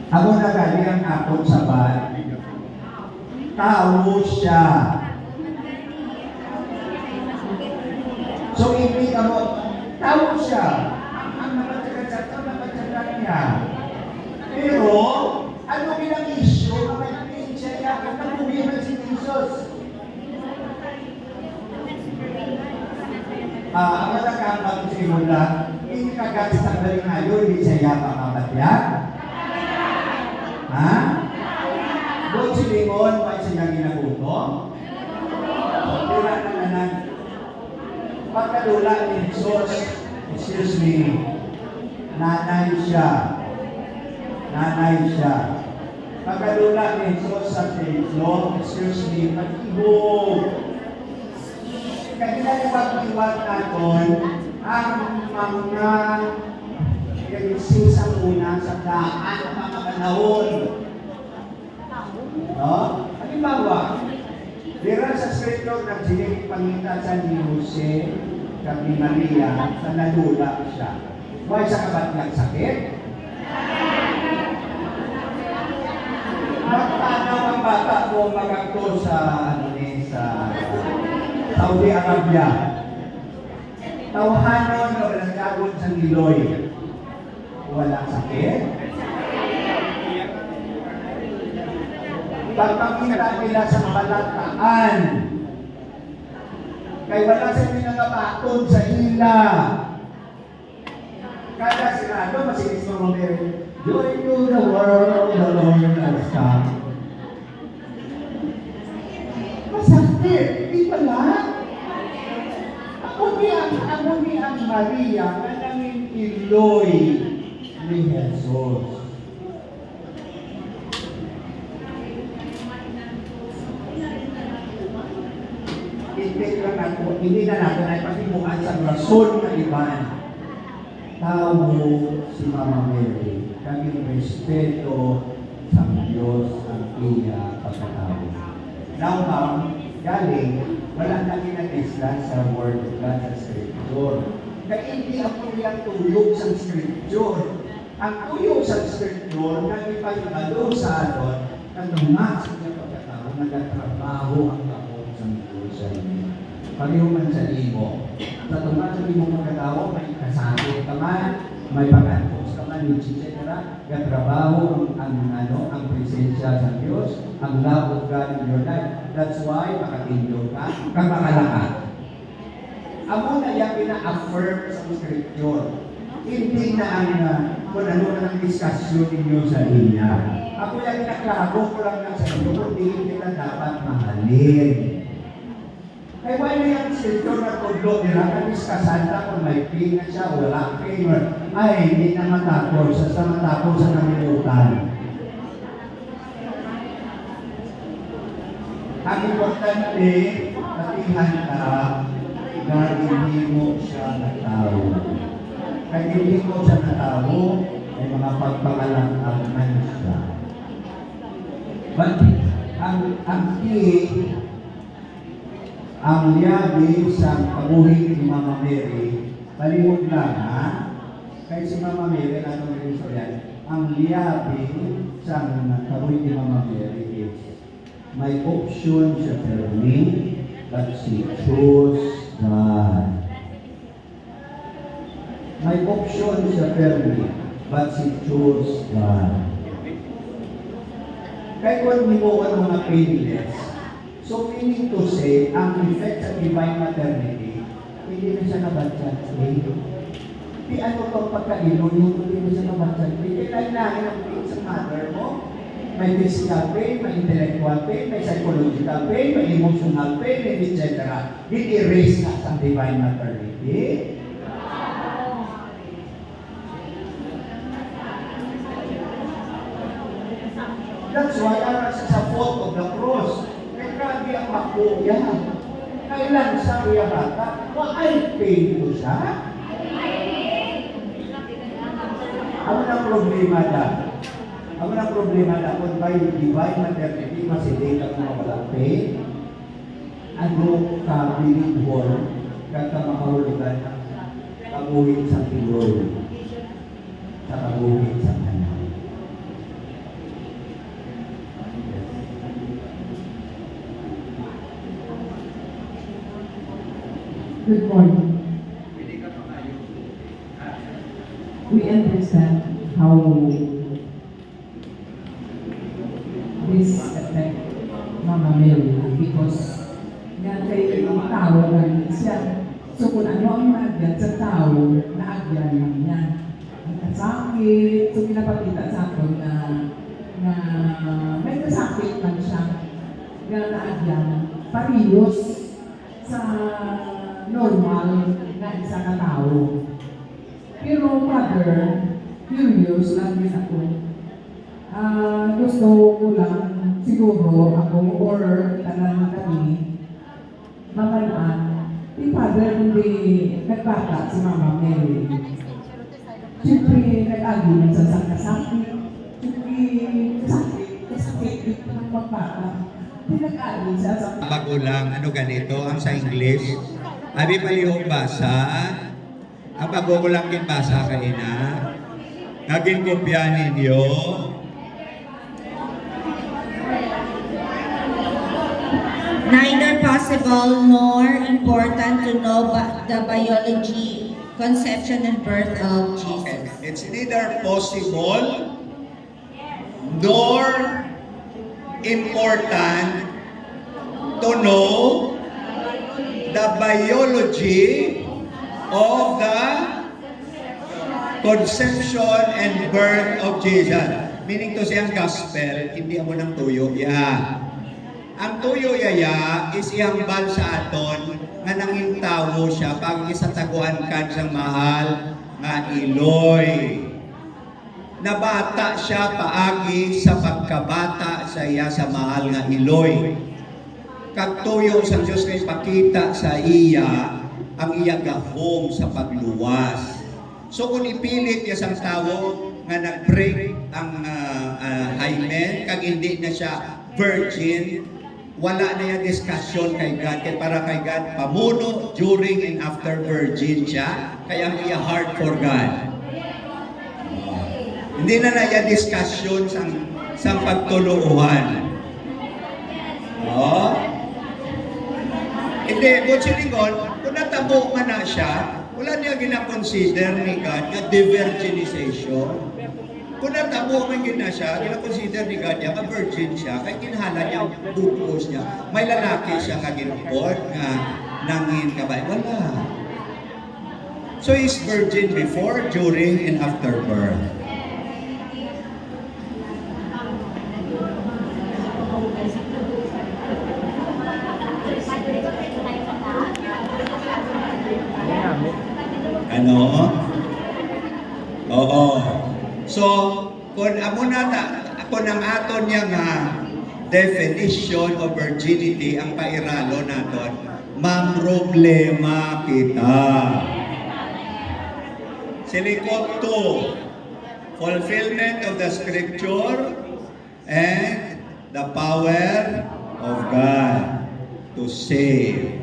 Amo na gali ang akong sabat. Tao siya. So, ibig mo, tao siya. Ang namatsagat niya. Pero, ano bilang issue? Kapag siya yakan na bumihan si Jesus. Ang matakapag sa imula, hindi kagatis ang galing ngayon, hindi siya yakan kabatyan. Ha? Doon si Limon, may siya ginagutom. Pagkula na nanan. Pagkadula ni Jesus, excuse me, nanay siya. Nanay siya. Pagkadula ni Jesus sa templo, excuse me, pag-ibog. Kaya nalipag-iwag natin ang mga sa una sa daan ng mga panahon. No? Halimbawa, dira sa scripture nagsinig pangita sa ni Jose kag ni Maria sa nadula siya. Why sa kabatyang sakit? Magpanaw ang bata mo magagto sa sa Saudi Arabia. Tawhanon na walang sa Niloy. Walang sakit. Pagpakita nila sa balataan, kay wala sa pinagapatod sa ila. Kada sinado, masinis mo mga joy to the world, the Lord has come. Masakit, di pala? Ako ni ang Maria na nanging iloy ni Jesus. Hindi na natin ay pasimukan sa rason na iban. Tao si Mama Mary, kami respeto sa Diyos ang iya pagkatao. Now, ma'am, galing, wala na kinag-isla sa Word of God sa Scripture. Kaya hindi ako niyang tulog sa Scripture. Ang tuyong sa Scripture, nag-ipagalo sa aton, ang lumasok niya pagkatao, nagtatrabaho ang kapong sa Jerusalem. Pareho man sa imo. Sa tumas sa imo pagkatao, may kasakit ka man, may pag-antos ka man, etc. Nagtrabaho ang presensya sa Diyos, ang love of God in your life. That's why makatindog ka, kamakalakad. Amo na yung pina-affirm sa Scripture. Hindi na ang kung ano na ang discussion ninyo sa inya. Ako yung pinaklaro ko lang na sa inyo, kundi kita dapat mahalin. Kaya wala yung Scripture na kudlo nila, kaniskasan na kung may pain na siya, wala pain, ay, hindi na matapos, sa matapos sa namilutan. Ang importante, patihan ka, na hindi mo siya natao. Kaya hindi mo siya natao, ay mga pagpangalangkaman siya. But, ang liyabi sa kabuhin ni Mama Mary, palimod lang ha? Kaya si Mama Mary, ano rin so yan, ang liyabi sa kabuhin ni Mama Mary is, may option siya permi, but she chose God. May option siya permi, but she chose God. Kaya kung hindi mo ang mga painless, so, meaning to say, ang effect sa divine maternity, hindi na siya nabatsyat. Di ano itong pagkailon, hindi na siya nabatsyat. Hindi kailangan ang pain sa mother mo. May physical pain, may intellectual pain, may psychological pain, may emotional pain, etc. Di-erase na sa divine maternity. That's why sa foot of the cross, grabe ang makuya. Kailan sa kuya bata, ay pain ko siya. Ano na problema na? Ano na problema na kung by divine maternity, masilay ka kung walang pain? Ano ka bilibol kagka makahulugan ng kabuhin sa tiloy, sa kabuhin sa kanan? Good morning. We understand how this affect Mama Mary because nga kay tao lang siya. So kung ano ang naagyan sa tao, naagyan lang niya. Ang kasakit, so pinapakita sa akin na may kasakit man siya nga naagyan. Parehos sa normal na isa ka tao. Pero brother, curious lang din ako. Gusto ko lang siguro ako or tanan kami mamalaan. Si Father hindi nagbata si Mama Mary. Siyempre nag-agi man sa sakit. Siyempre sakit ng magbata. Nag-agi siya sa Magulang, ano ganito, ang sa English. Abi palihog basa. Ang magulang kinbasa kayo na. Naging kopya ninyo. Neither possible nor important to know the biology, conception, and birth of Okay. Jesus. It's neither possible nor important to know the biology of the conception and birth of Jesus. Meaning to say ang gospel, hindi mo ng tuyo ya. Ang tuyo yaya is ihambal sa aton nga nanging tawo siya pag isataguan kan sa mahal nga iloy. Nabata siya paagi sa pagkabata sa iya sa mahal nga iloy. Kagtuyo sa Diyos kay pakita sa iya ang iya gahom sa pagluwas. So kung ipilit niya sang tawo nga nag-break ang hymen, kag hindi na siya virgin, wala na yung discussion kay God. Kaya para kay God, pamuno during and after virgin siya, kaya ang iya heart for God. Hindi na yung discussion sa pagtuluhan. Hindi, kung silingon, kung natabo nga na siya, wala niya gina-consider ni God nga de-virginization. Kung natabo man gina siya, gina-consider ni God nga virgin siya, kaya kinhala niya ang bukos niya. May lalaki siya nga ginupod, nga nangin kabay. Wala. So he's virgin before, during, and after birth. Ano? Oo. So, kung amo na ako ng aton niya nga definition of virginity ang pairalo naton, mamroblema kita. Silikot 2, fulfillment of the scripture and the power of God to save.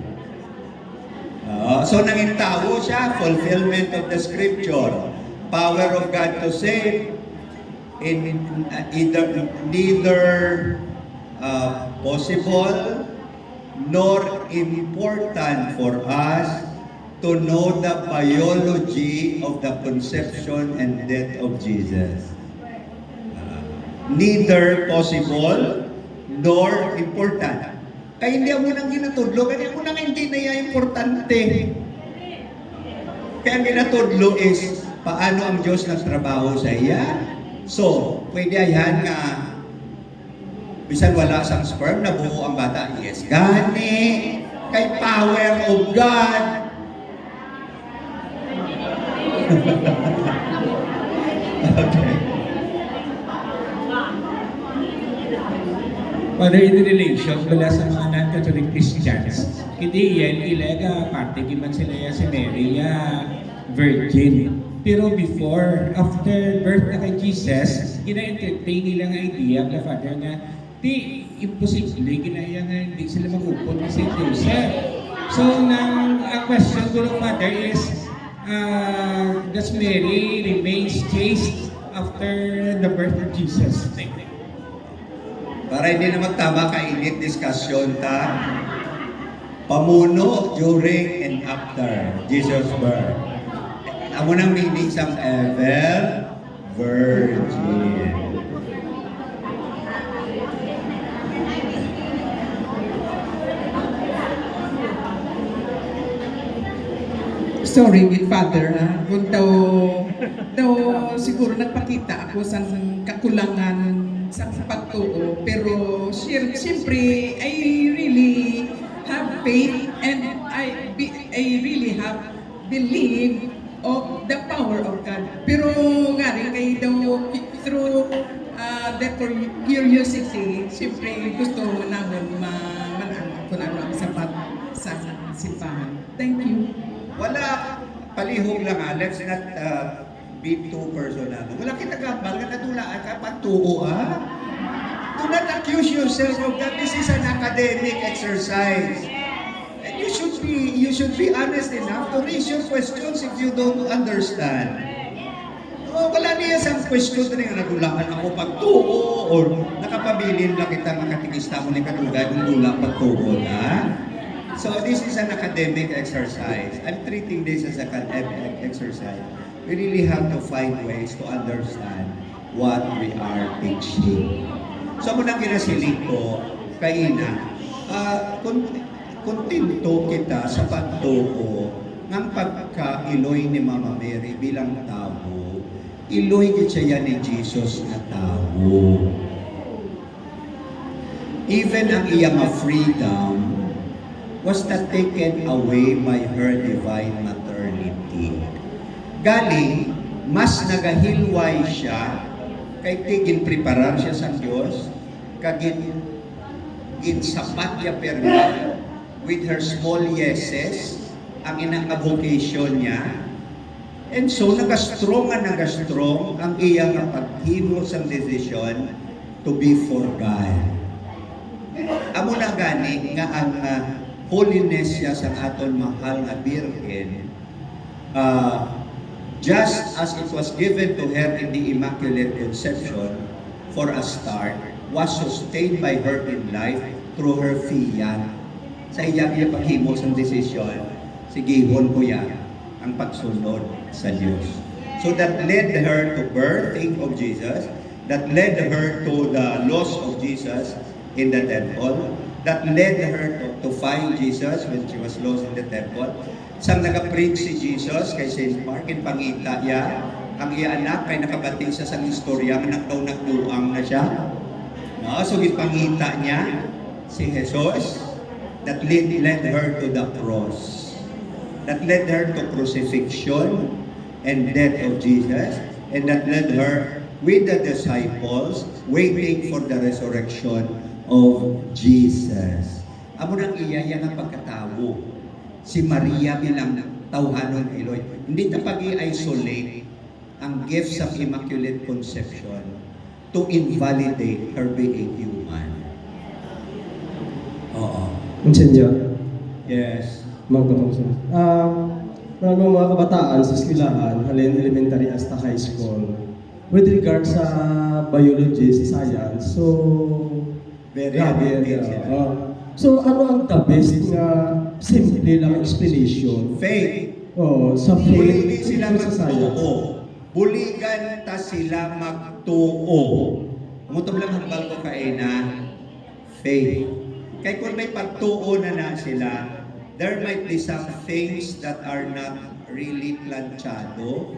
So nanging tao siya, fulfillment of the scripture, power of God to save, in neither possible nor important for us to know the biology of the conception and death of Jesus. Neither possible nor important. Kaya hindi mo nang ginatudlo, kaya mo nang hindi na yan importante. Kaya ang ginatudlo is, paano ang Diyos nagtrabaho sa iya? So, pwede ayan nga, bisan wala sang sperm, nabuo ang bata. Yes, gani, kay power of God. Okay. Father, in relation wala sa mga non-Catholic Christians, hindi yan ilaga parte giman sila ya si Mary ya virgin. Pero before, after birth na kay Jesus, gina-entertain nilang idea na Father nga, di imposible, ginaya nga hindi sila mag-upon na St. Joseph. So, ang question ko Father is, does Mary remains chaste after the birth of Jesus? Thank you. Para hindi na magtama kainit diskusyon ta. pamuno during and after Jesus' birth. Amo nang meaning sa ever virgin. Sorry with Father, ha? Kung daw siguro nagpakita ako sa kakulangan sa pagtuo, pero siyempre, I really have faith and I really have believe of the power of God. Pero nga rin, kayo daw, through the curiosity, siyempre gusto namin malaman kung ano ang sapat sa simbahan. Thank you. Wala, palihog lang ha. Let's not be too personal. Wala kita gambal, nga natulaan ka, pagtuo ha. Do not accuse yourself of that. This is an academic exercise. And you should be honest enough to raise your questions if you don't understand. Oh, wala niya sa question na nga nadulaan ako pagtuo or nakapabilin lang kita makatikista mo ni kadugay kung dulang pagtuo na. So this is an academic exercise. I'm treating this as an academic exercise. We really have to find ways to understand what we are teaching. So munang ginasiling ko, kaina, kontento kita sa pagtuo ng pagka-iloy ni Mama Mary bilang tao. Iloy siya ni Jesus na tao. Even ang iyang freedom was not taken away by her divine maternity. Galing, mas nagahilway siya, kay tigin preparar siya sa Diyos, kagin sapat niya perga, with her small yeses, ang inang vocation niya, and so nagastrong ang iyang paghimo sa desisyon to be for God. Amo na gani nga ang holiness siya sa aton mahal na Birhen, just as it was given to her in the Immaculate Conception for a start, was sustained by her in life through her fiat. Sa iyang paghimo sa desisyon, sigihon ko yan ang pagsunod sa Diyos. So that led her to birthing of Jesus, that led her to the loss of Jesus in the temple, that led her to find Jesus when she was lost in the temple. Sang nag-preach si Jesus kay St. Mark, in pangita niya, ang iya anak kay nakabating siya sa istorya, anak daw nagduang na siya. No? So ipangita niya si Jesus, that led her to the cross. That led her to crucifixion and death of Jesus, and that led her with the disciples waiting for the resurrection of Jesus. Amo nang iyaya ng pagkatawo si Maria bilang tawhanon Eloy. Hindi ta pag-i-isolate ang gifts of Immaculate Conception to invalidate her being human. Oo. Monsignor, Yes. magpatong sir. Maraming mga kabataan sa eskwelahan, halin elementary hasta high school, with regard sa biology, sa science, so Very grabe, advanced sila. so ano ang the best nga simple lang explanation Faith. sa Buli faith sila sa science? magtuo. Buligan ta sila magtuo. Mutob lang hambal ko kaina, faith. Kaya kung may pagtuo na sila, there might be some things that are not really planchado,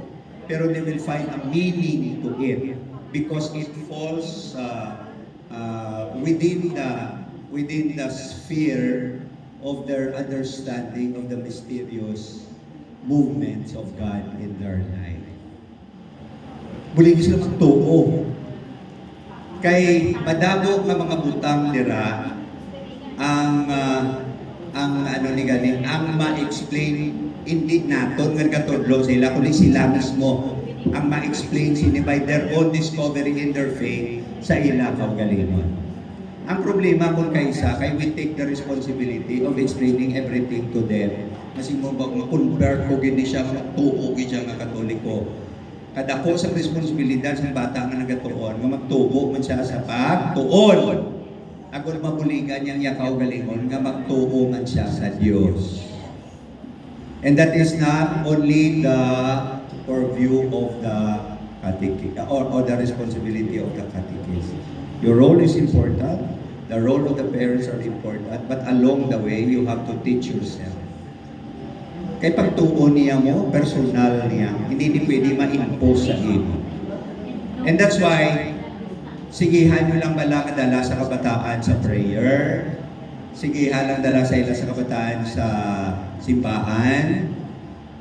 pero they will find a meaning to it because it falls within the sphere of their understanding of the mysterious movements of God in their life. Bulig sila magtuo. Kay madamo nga mga butang dira ang ano ni gani ang ma-explain hindi naton nga katudlo sila kundi sila mismo ang ma-explain sini by their own discovery in their faith sa ila kaugalingon. Ang problema kung kaysa kay we take the responsibility of explaining everything to them. Kasi mo ba ma-convert ko gini siya magtuo gid siya nga Katoliko. Kadako sa responsibilidad sa bata nga nagatuon nga magtuo man siya sa pagtuon. agol mabuligan niyang yakaw galingon nga magtuungan siya sa Dios. And that is not only the purview of the or the responsibility of the catechist. Your role is important, the role of the parents are important, but along the way, you have to teach yourself. Kay pagtuon niya mo, personal niya, hindi pwede ma-impose sa iyo. And that's why, sigihan nyo lang bala kadala sa kabataan sa prayer, sigihan lang dala sa ila sa kabataan sa simbahan,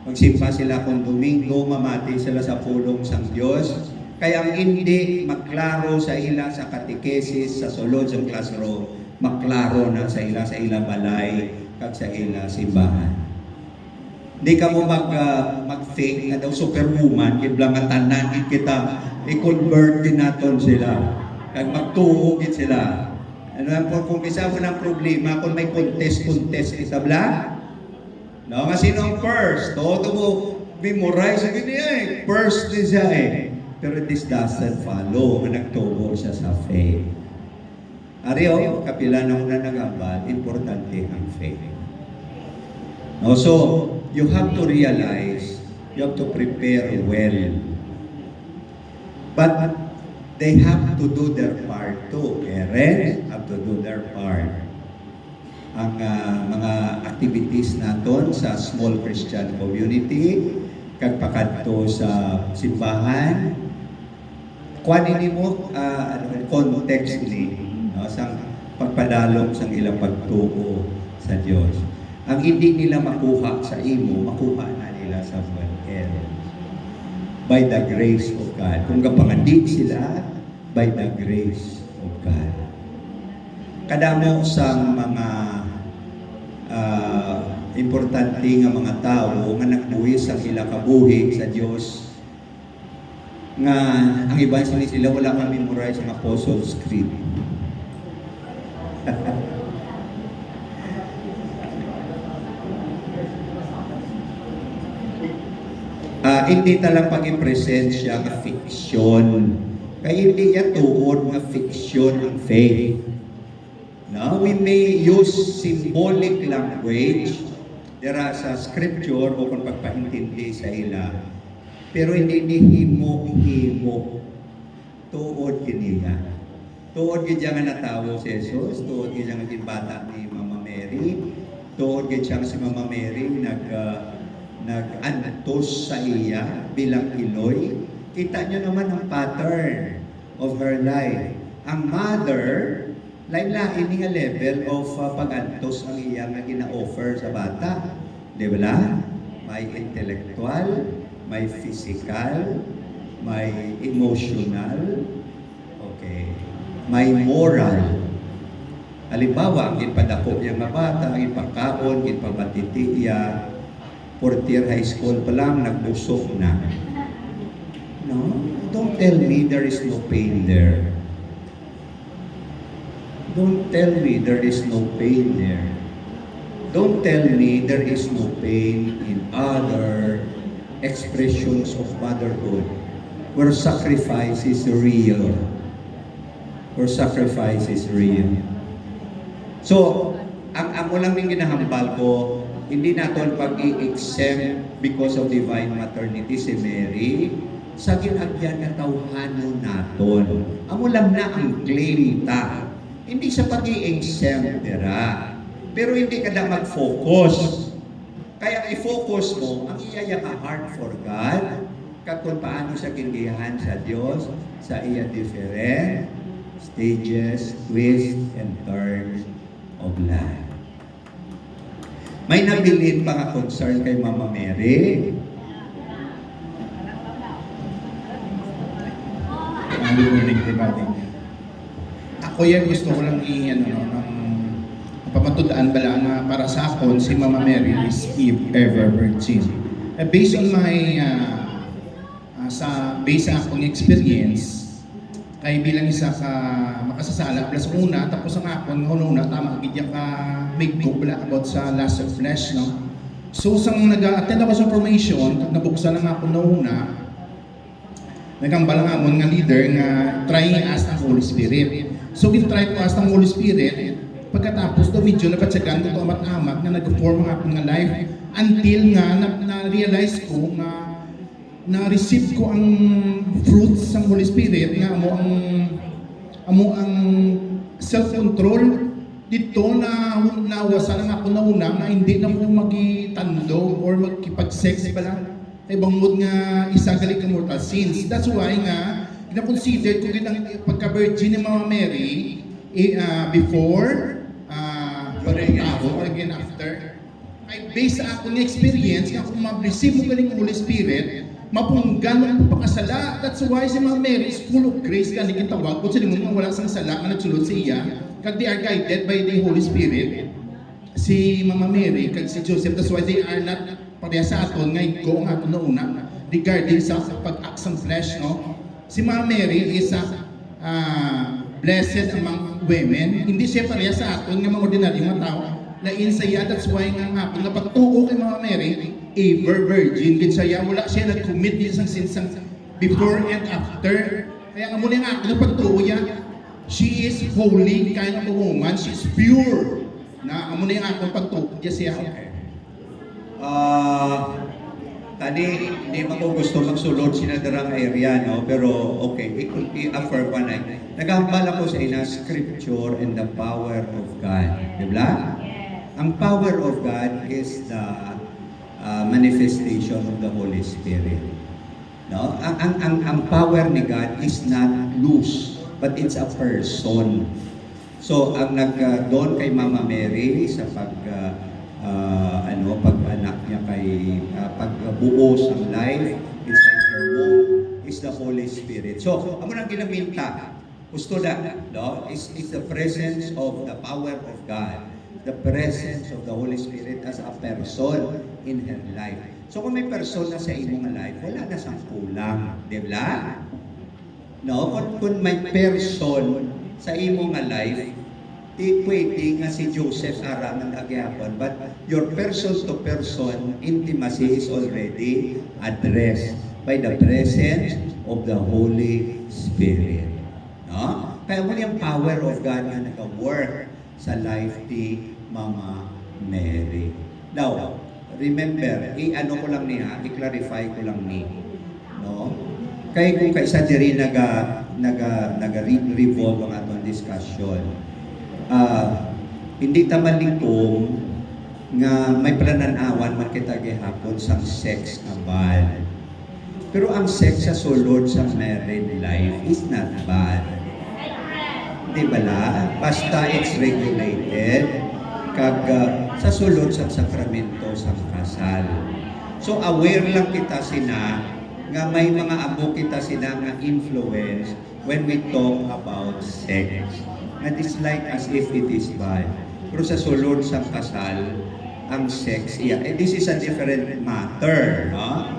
magsimpa sila kung Domingo, mamati sila sa pulong sang Diyos. Kaya ang hindi maklaro sa ila sa catechesis, sa sulod sa classroom, maklaro na sa ila balay, kag sa ila simbahan. Hindi ka mo mag-fake na daw superwoman, kiblang nga tanan, kita, i-convert din natin sila. Kag magtuhugit sila. Ano yan po, kung isa mo ng problema, kung may contest, itabla, no, nga sino ang first? Todo mo memorize sa ganyan eh. First din siya eh. Pero this doesn't follow. Nagtubo siya sa faith. Ariyo, kapila na una nag-ambal, importante ang faith. No, so, you have to realize, you have to prepare well. But they have to do their part too. Parents have to do their part. Ang mga activities naton sa small Christian community, kagpakadto sa simbahan, kuhanin mo context ni sa pagpadalong sa ilang pagtuo sa Diyos. Ang hindi nila makuha sa imo, makuha na nila sa Evangelio. By the grace of God. Kung kapangandi sila, by the grace of God. Kadamo sa mga importante nga mga tao nga nagbuhi sa ilang kabuhi sa Dios nga ang iba sila wala kang memorize ang Apostles' Creed. Hindi talang pag-i-present siya nga fiction. Kaya hindi niya tuod nga fiction ang faith. No, we may use symbolic language dira sa scripture o kung pagpaintindi sa ila. Pero hindi ni himo tuod kiniya. Tuod gid nga natawo si Jesus, tuod gid nga bata ni Mama Mary, tuod gid si Mama Mary nag-antos sa iya bilang Iloy. Kita nyo naman ang pattern of her life. Ang mother, lain-lain nga level of pag-antos ang iya nga gina-offer sa bata. Di ba? May intellectual, may physical, may emotional, okay, may moral. Halimbawa, ang ipadako niya nga bata, ang ipakaon, ipabatiti iya, fourth year high school pa lang, nagbusok na. No? Don't tell me there is no pain there. Don't tell me there is no pain there. Don't tell me there is no pain in other expressions of motherhood where sacrifice is real. Where sacrifice is real. So, ang ulang ning ginahambal ko, hindi naton pag-i-exempt because of divine maternity si Mary sa ginagyan na tawhanon naton. Amo lang na ang claim ta. Hindi sa pag-i-exempt dira. Pero hindi ka na mag-focus. Kaya i-focus mo ang iya nga heart for God, kung paano siya kindihan sa Diyos sa iya different stages, twists, and turns of life. May nabilin pa nga concern kay Mama Mary. Good morning, everybody. Ako yan gusto ko lang pamatudaan bala nga para sa akon si Mama Mary is ever virgin. Based on my based sa akong experience, kay bilang isa ka makasasala plus una tapos ang akon una tama gid ka make go bala about sa lust of flesh, no. So sang nag-attend ako sa formation, nabuksan na ako una, nagambala nga amon nga leader nga trying as the Holy Spirit. So gitry ko as ng Holy Spirit, pagkatapos do medyo nabatsagan ko to amat-amat na nag-form ang akong nga life until nga na-realize ko nga na-receive ko ang fruits ng Holy Spirit nga amo ang self-control dito na nawasan ang ako na una na hindi na ko magitandog or magkipag-sex pala ibang mood nga isagali ka mortal sins. That's why nga na-consider ko din ang pagka-virgin ni Mama Mary before pag-tao or again after. Ay based sa akong experience nga kung ma-receive mo galing Holy Spirit mapunggan mo pakasala. That's why si Mama Mary is full of grace ka naging tawag kung sila nga wala sang sala nga nagsulod sa iya kag they are guided by the Holy Spirit si Mama Mary kag si Joseph. That's why they are not pareha sa aton nga iko ang aton na una regarding sa pag-acts ng flesh, no? Si Mama Mary is blessed among women. Hindi siya pareha sa aton nga mga ordinary mga tao na insaya. That's why nga hapon na pagtuo kay Mama Mary ever virgin gid siya, wala siya nag-commit din sang sins before and after. Kaya nga muna nga ako na pagtuo niya, she is holy kind of a woman, she is pure na amo na yung akong pagtuo niya siya. Tani, hindi mo ko gusto magsulod sinadarang area, no? Pero okay, i-affirm pa na. Nagahambal ako sa ina, scripture and the power of God. Diba? Ang power of God is the manifestation of the Holy Spirit. No? Ang power ni God is not loose, but it's a person. So, ang doon kay Mama Mary sa pag-anak niya kay pagbuo sa life inside her womb is the Holy Spirit. So, amo nang ginaminta. Gusto na, no? Is the presence of the power of God, the presence of the Holy Spirit as a person in her life. So, kung may person na sa imong life, wala na sang kulang, di ba? No? Kung may person sa imong life, di pwede nga si Joseph ara ng agyapon, but your person-to-person intimacy is already addressed by the presence of the Holy Spirit. No? Kaya mo yung power of God na nag-work sa life ni Mama Mary. Now, remember, i-ano ko lang niya, i-clarify ko lang ni. No? Kaya kung kaisa diri naga-revolve ang atong discussion, hindi tamalikong nga may plananawan man kita gihapon sa sex abal. Pero ang sex sa sulod sa married life is not bad. Di bala? Basta it's regulated kag sa sulod sa sakramento sa kasal. So aware lang kita sina nga may mga amo kita sina nga influence when we talk about sex. And it's like as if it is bad. Pero sa sulod sa kasal, ang sex, this is a different matter, no?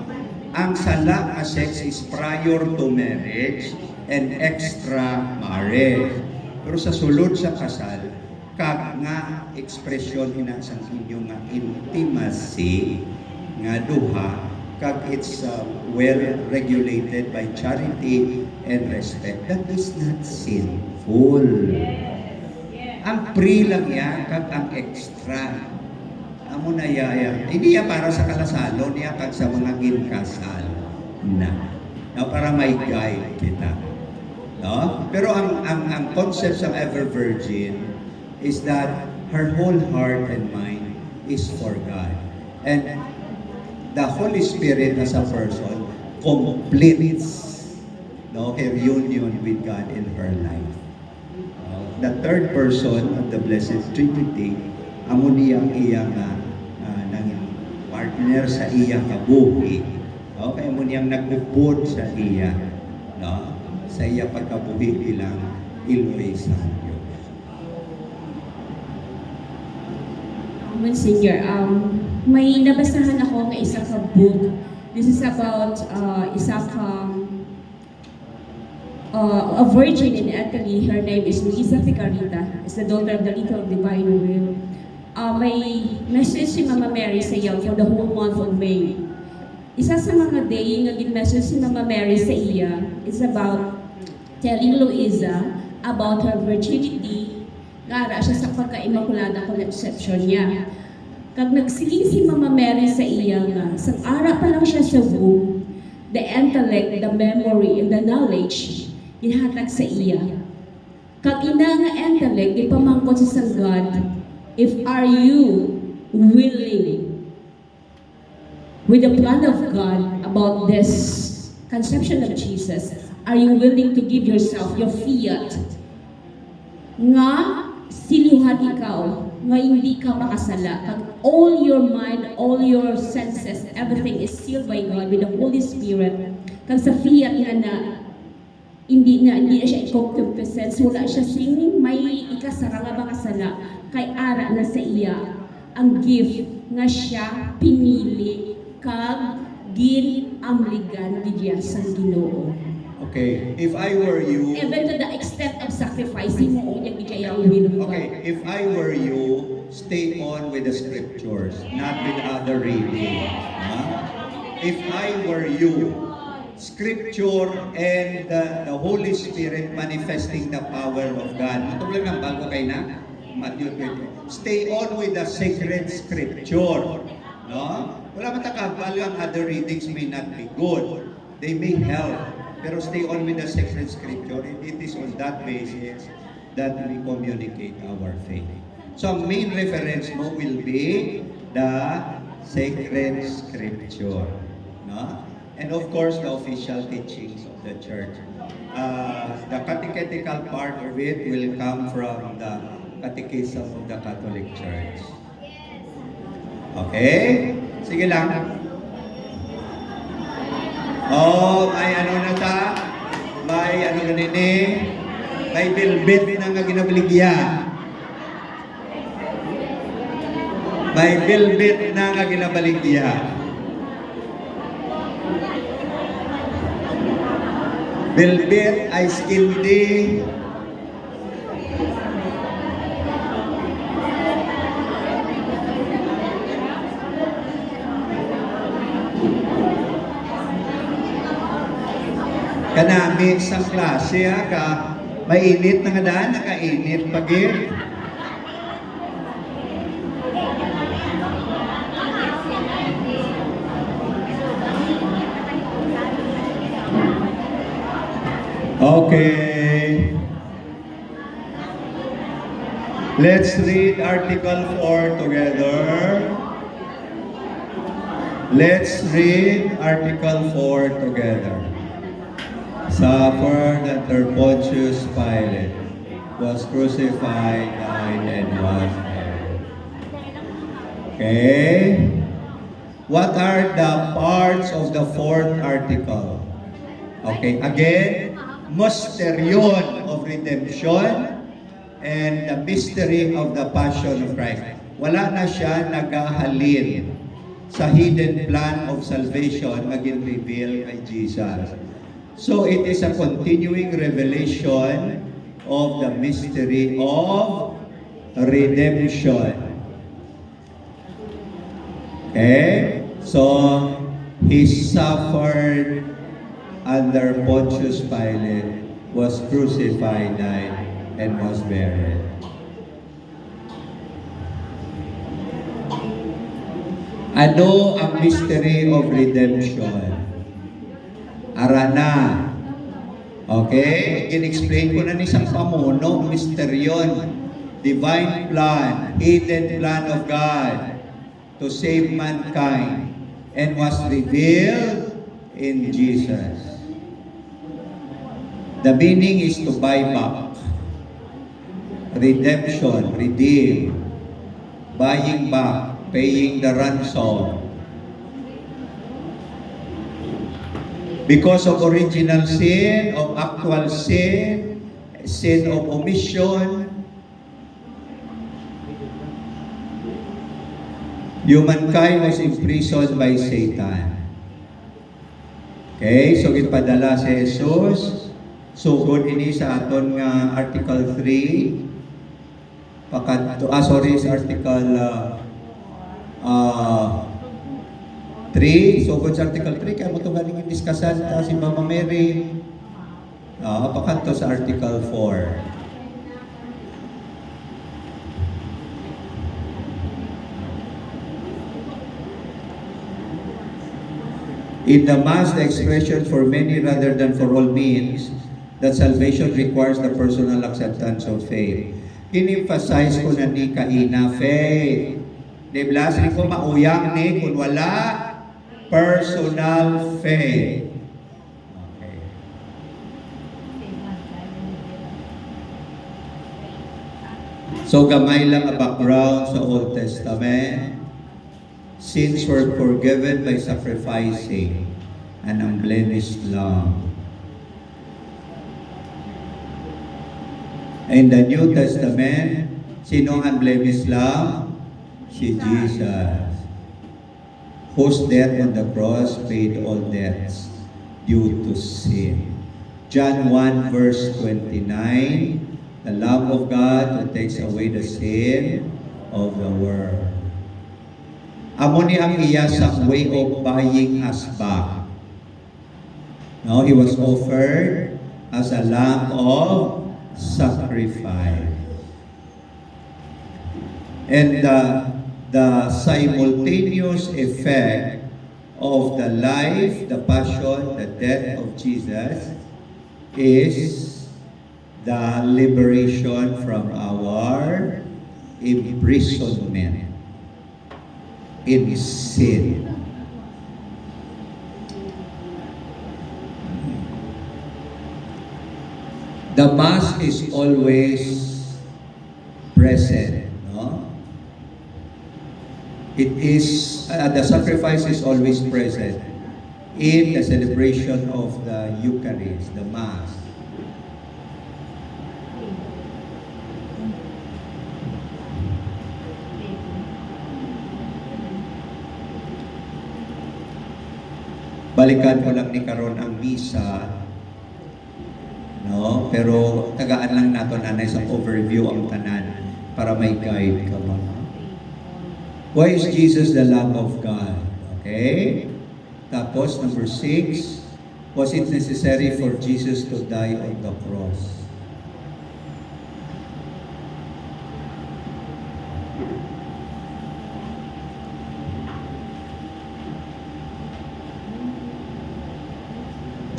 Ang sala na sex is prior to marriage and extra marriage. Pero sa sulod sa kasal, kag nga expression ina sa inyong nga intimacy nga duha, kag it's well regulated by charity and respect. That is not sinful. Ang pre lang yan, kag ang extra. Amo na yaya. Hindi yan para sa kalasalo niya, kag sa mga ginkasal na. No, para may guide kita. No? Pero ang concept sa ever virgin is that her whole heart and mind is for God. And the Holy Spirit as a person completes, no, her union with God in her life. The third person of the Blessed Trinity, amo niyang iyang partner sa iyang kabuhi. Okay, amo niyang nagupod sa iya, no? Sa iya pagkabuhi bilang Iloy sa Diyos. Monsignor, may nabasahan ako ng isa ka book. This is about isa ka a virgin in Italy. Her name is Luisa Ficarita. It's the daughter of the Little Divine Will. May message si Mama Mary sa iyo for the whole month of May. Isa sa mga day nga gin-message si Mama Mary sa iya is about telling Luisa about her virginity, gara siya sa pagka-immaculada conception niya. Kag nagsiling si Mama Mary sa iya nga, sang ara pa lang siya sa womb, the intellect, the memory, and the knowledge, ginhatag sa iya. Kag ina nga intellect, ipamangkot sa God, if are you willing with the plan of God about this conception of Jesus, are you willing to give yourself, your fiat, nga silihan ikaw, nga hindi ka makasala. Pag all your mind, all your senses, everything is sealed by God with the Holy Spirit. Kag sa fiat nga na hindi na siya concupiscence, wala siya singing may ikasara nga makasala, kay ara na sa iya ang gift nga siya pinili kag ginamligan diya sa Ginoo. Okay, if I were you, Even to the extent of sacrificing mo niya gidya ang will of God. okay, if I were you, stay on with the scriptures, not with other reading. If I were you, scripture and the Holy Spirit manifesting the power of God. Ito lang ang bago kayo na, Matthew 20. Stay on with the sacred scripture. No? Wala matakabalyo ang other readings may not be good. They may help. Pero stay on with the sacred scripture. It is on that basis that we communicate our faith. So, ang main reference mo will be the sacred scripture. No? And of course, the official teachings of the church. The catechetical part of it will come from the Catechism of the Catholic Church. Okay? Sige lang. Oh, may ano na ta? May ano ganini? May bilbit na nga ginabaligya. May bilbit na nga ginabaligya. Bilbit ay skindi. Kanami sa klase ka, mainit na nga daan, nakainit pagir. Okay. Let's read Article 4 together. Let's read Article 4 together. Suffered under Pontius Pilate, was crucified, died, and was buried. Okay? What are the parts of the fourth article? Okay, again, mysterion of redemption and the mystery of the passion of Christ. Wala na siya nagahalin sa hidden plan of salvation maging revealed kay Jesus. So it is a continuing revelation of the mystery of redemption. Okay? So, he suffered under Pontius Pilate, was crucified, died, and was buried. Ano ang mystery of redemption? Arana. Okay? In-explain ko na ni isang pamuno, mysterion, divine plan, hidden plan of God to save mankind, and was revealed in Jesus. The meaning is to buy back. Redemption, redeem. Buying back, paying the ransom. Because of original sin, of actual sin, sin of omission, humankind was imprisoned by Satan. Okay, so gipadala si Jesus. Sugod ini sa aton nga Article 3. Sa Article 3, sugod sa Article 3, kaya mo ito galing yung diskasan si Mama Mary. Pakanto sa Article 4. In the Mass, the expression for many rather than for all means that salvation requires the personal acceptance of faith. In-emphasize ko na ni kaina faith. Di blas rin ko mauyang ni kung wala personal faith. Okay. So gamay lang ang background sa Old Testament. Sins were forgiven by sacrificing an unblemished lamb. In the New Testament, sino ang unblemished lamb? Si Jesus, whose death on the cross paid all debts due to sin. John 1 verse 29, the Lamb of God who takes away the sin of the world. Amo ni ang iya sa way of buying us back. No, he was offered as a lamb of sacrifice. And the simultaneous effect of the life, the passion, the death of Jesus is the liberation from our imprisonment in sin. The Mass is always present, no? It is, the sacrifice is always present in the celebration of the Eucharist, the Mass. Balikan ko lang ni karon ang misa, no? Pero tagaan lang naton anay sa overview ang tanan para may guide ka ba. Why is Jesus the Lamb of God? Okay? Tapos number 6, was it necessary for Jesus to die on the cross?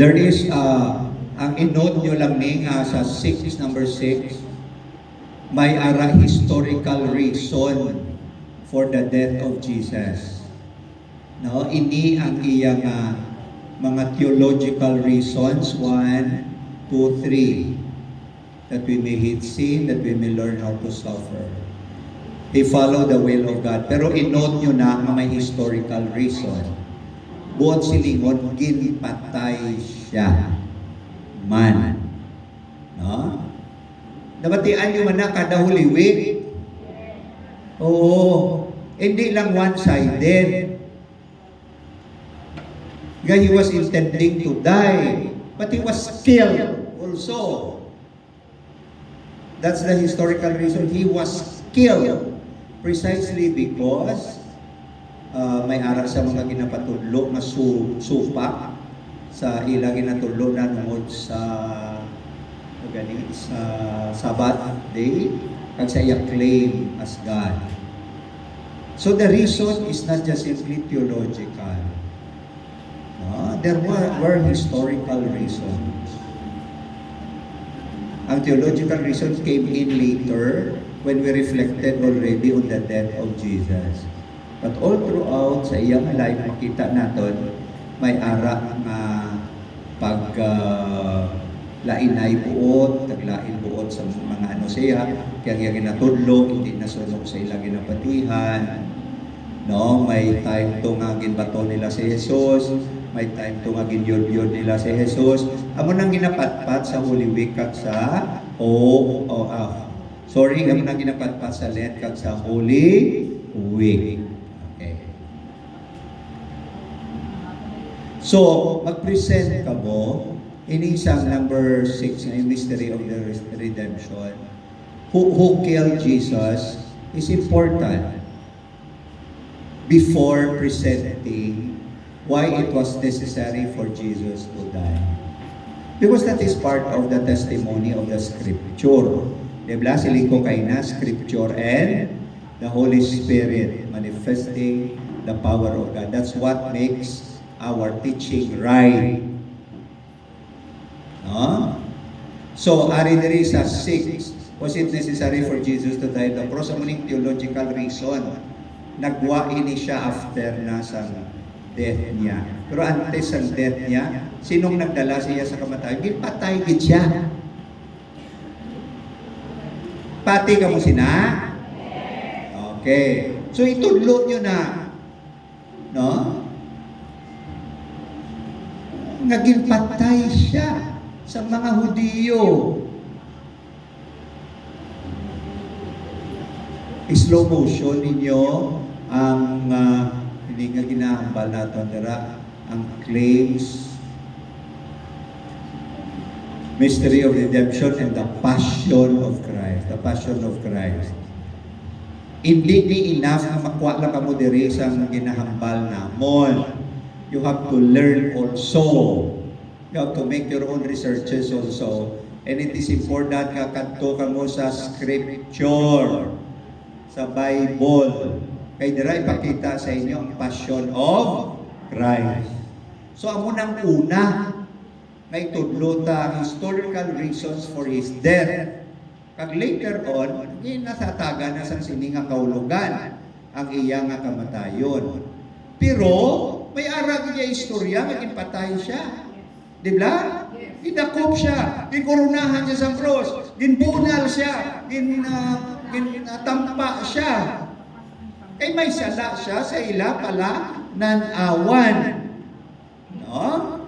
There is, ang in-note nyo lang ni sa number 6, may historical reason for the death of Jesus. No, ini ang iyang mga theological reasons, 1, 2, 3, that we may hate sin, that we may learn how to suffer. They follow the will of God. Pero in-note nyo na may historical reason. Buot silingon, ginpatay siya man. No? Nabatian nyo man na kada Holy Week? Oo. Hindi lang one-sided. He was intending to die, but he was killed also. That's the historical reason. He was killed precisely because may ara sa mga ginapatudlo na supa sa ilang ginatudlo na tungod sa Sabbath day kag sa iya claim as God. So the reason is not just simply theological. There were historical reasons. Ang theological reason came in later when we reflected already on the death of Jesus. But all throughout sa iyang life, makita natin may ara nga lainay buot, taglain buot sa mga siya, kaya ginatudlo, hindi nasulong sa ilang ginapatihan. No, may time to nga ginbato nila si Jesus, may time to nga ginyod-yod nila si Jesus. Amo nang ginapatpat sa Holy Week kag sa amo nang ginapatpat sa Lent kag sa Holy Week. So, mag-present ka mo in isang number 6 na mystery of the redemption. Who killed Jesus is important before presenting why it was necessary for Jesus to die. Because that is part of the testimony of the Scripture. Diba? Siling kay na Scripture and the Holy Spirit manifesting the power of God. That's what makes our teaching right. No? So, ari diri sa 6, was it necessary for Jesus to die on the cross? Amuning theological reason. Nagwa ini siya after na sa death niya. Pero antes ang death niya, sinong nagdala siya sa kamatayan? Gipatay gid siya. Pati ka mo sina? Okay. So itudlo nyo na. No? Naging patay siya sa mga Hudiyo. Slow motion ninyo ang hindi nga ginahambal natin dira ang claims, mystery of redemption and the passion of Christ. The passion of Christ. Hindi ni enough na makuha lang kamo diri sa ginahambal namon. You have to learn also. You have to make your own researches also. And it is important ka kadto kamo sa Scripture, sa Bible. Kay dira ipakita sa inyo ang passion of Christ. So amo nang una may tudlo ta historical reasons for his death. Kag later on, nasataga na sa sininga kaulugan ang iya nga kamatayon. Pero may ara niya istorya maging patay siya. Di ba? Gidakop siya, ginkoronahan siya sa cross, ginbunal siya, gintampa siya. Kay may sala siya sa ila pala nan-awan. No?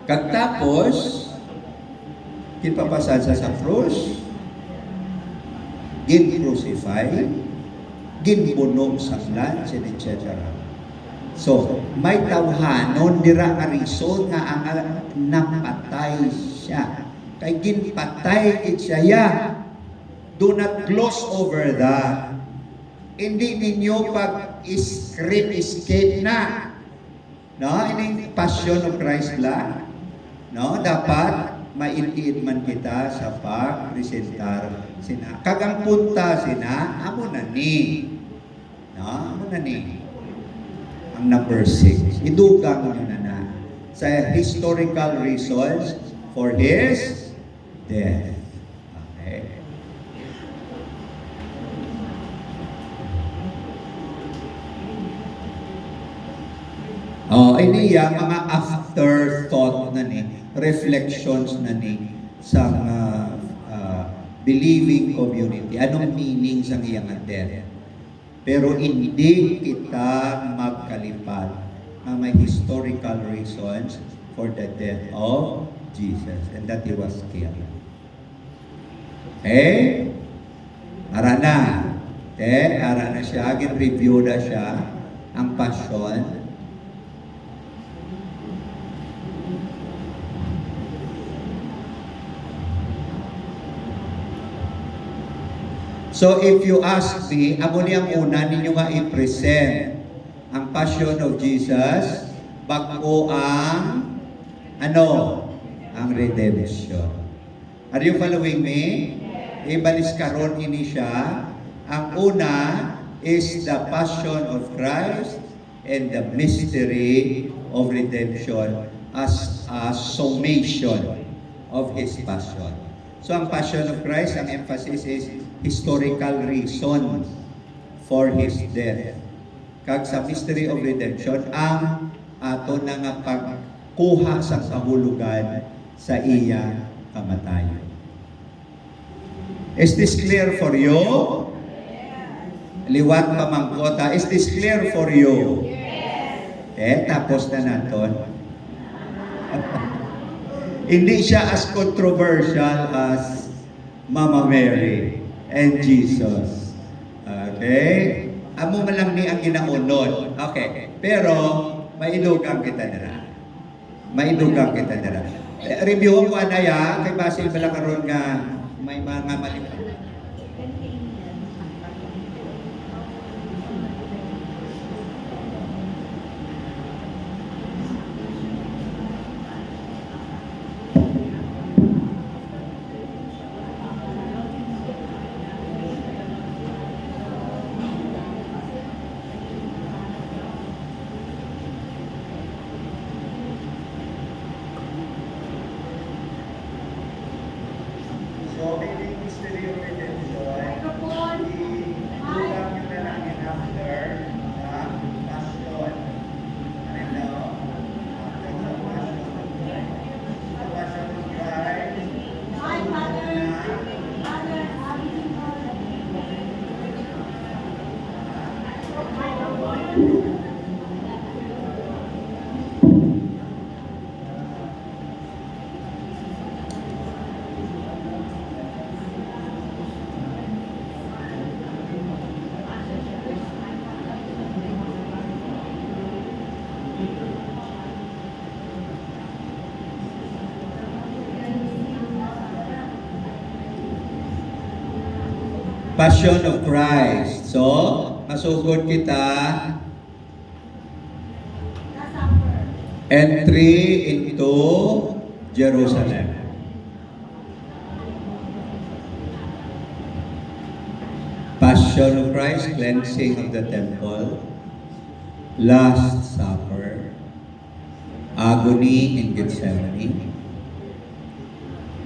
Kagtapos, ginpapasad siya sa cross, gin-crucify, ginbunog sa lunch, etc. So, may tawhanon dira nga reason nga ang napatay siya. Kay ginpatay siya. Do not gloss over that. Hindi ninyo escape na. No, ini passion of Christ lang. No, dapat mainit man kita sa pag-presentar sina. Kagang punta sina, amo na ni. No, amo na ni. Ang number 6, idugang nyo na sa historical reasons for his death. Okay. Ini mga afterthought na ni, reflections na ni sa believing community. Anong meaning sa iyang death? Pero hindi kita magkalipat na may historical reasons for the death of Jesus and that he was killed. Okay? Ara na. Okay? Ara na siya. Gin-review na siya ang passion. So if you ask me, amo niyang una ninyo nga i-present ang passion of Jesus bago ang ang redemption. Are you following me? Ibalis karon ini siya. Ang una is the passion of Christ and the mystery of redemption as a summation of his passion. So ang passion of Christ, ang emphasis is historical reason for his death. Kag sa mystery of redemption, ang ato na nga pagkuha sa kahulugan sa iya kamatayon. Is this clear for you? Liwat pamangkota, is this clear for you? Tapos na naton. Hindi siya as controversial as Mama Mary and Jesus. Okay? Amo man lang ni ang ginaunod. Okay. Pero, mailugang kita nila. Mailugang kita nila. Review ko na ya, kay Basil pala karon nga may mga mali. Passion of Christ. So, masugod kita. Entry into Jerusalem. Passion of Christ, cleansing of the temple, Last Supper, agony in Gethsemane,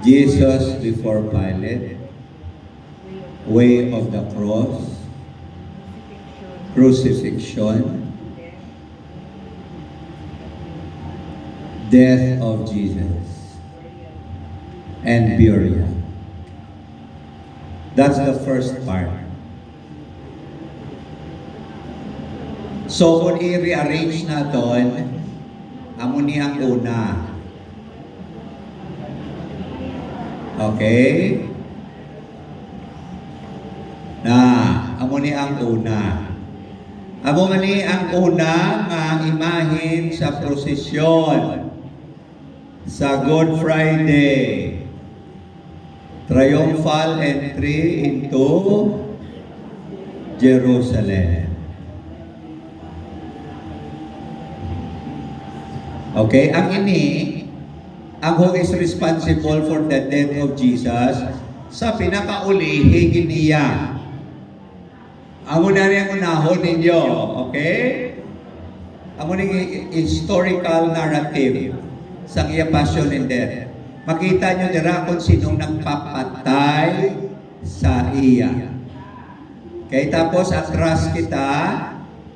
Jesus before Pilate, way of the cross, crucifixion, death of Jesus, and burial. That's the first part. So, kung i-rearrange na doon, amo niyang una. Okay? Amo ni ang una. Amo ni ang una nga imahin sa prosesyon sa Good Friday. Triumphal entry into Jerusalem. Okay, ang who is responsible for the death of Jesus sa pinakaulihi giniya. Amo na rin ang unahon ninyo, okay? Amo ning historical narrative sa iya passion and death. Makita nyo dira kung sinong nagpapatay sa iya. Okay, tapos atras kita,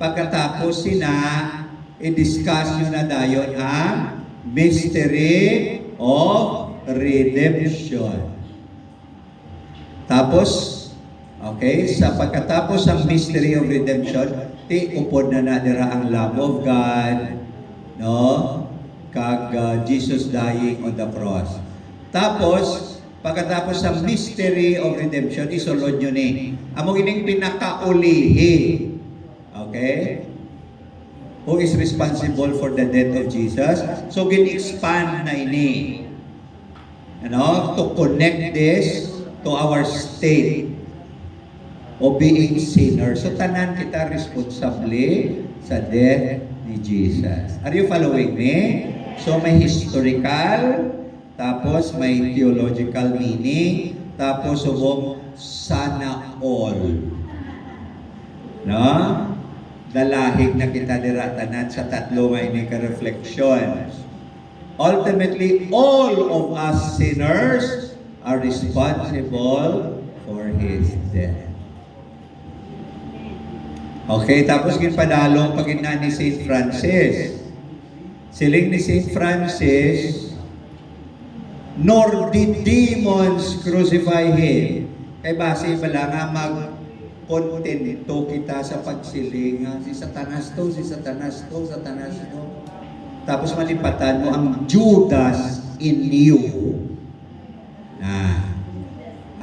pagkatapos sina, i-discuss nyo na dayon ang mystery of redemption. Tapos, okay, sa pagkatapos ang mystery of redemption, upod na dira ang love of God, no? Kag Jesus dying on the cross. Tapos, pagkatapos ang mystery of redemption, isulod nyo ni. Amo ining pinakaulihi. Okay? Who is responsible for the death of Jesus? So, gin-expand na ini. To connect this to our state of being sinners. So, tanan kita responsable sa death ni Jesus. Are you following me? So, may historical, tapos may theological meaning, tapos subong sana all. No? Dalahig na kita diratanan sa tatlo may ka-reflection. Ultimately, all of us sinners are responsible for His death. Okay, tapos ginpadalong pagina ni St. Francis. Siling ni St. Francis, nor did demons crucify Him. Kaya base pala nga mag-contento kita sa pagsiling. Si Satanas to, si Satanas to, Satanas to. Tapos malipatan mo ang Judas in you.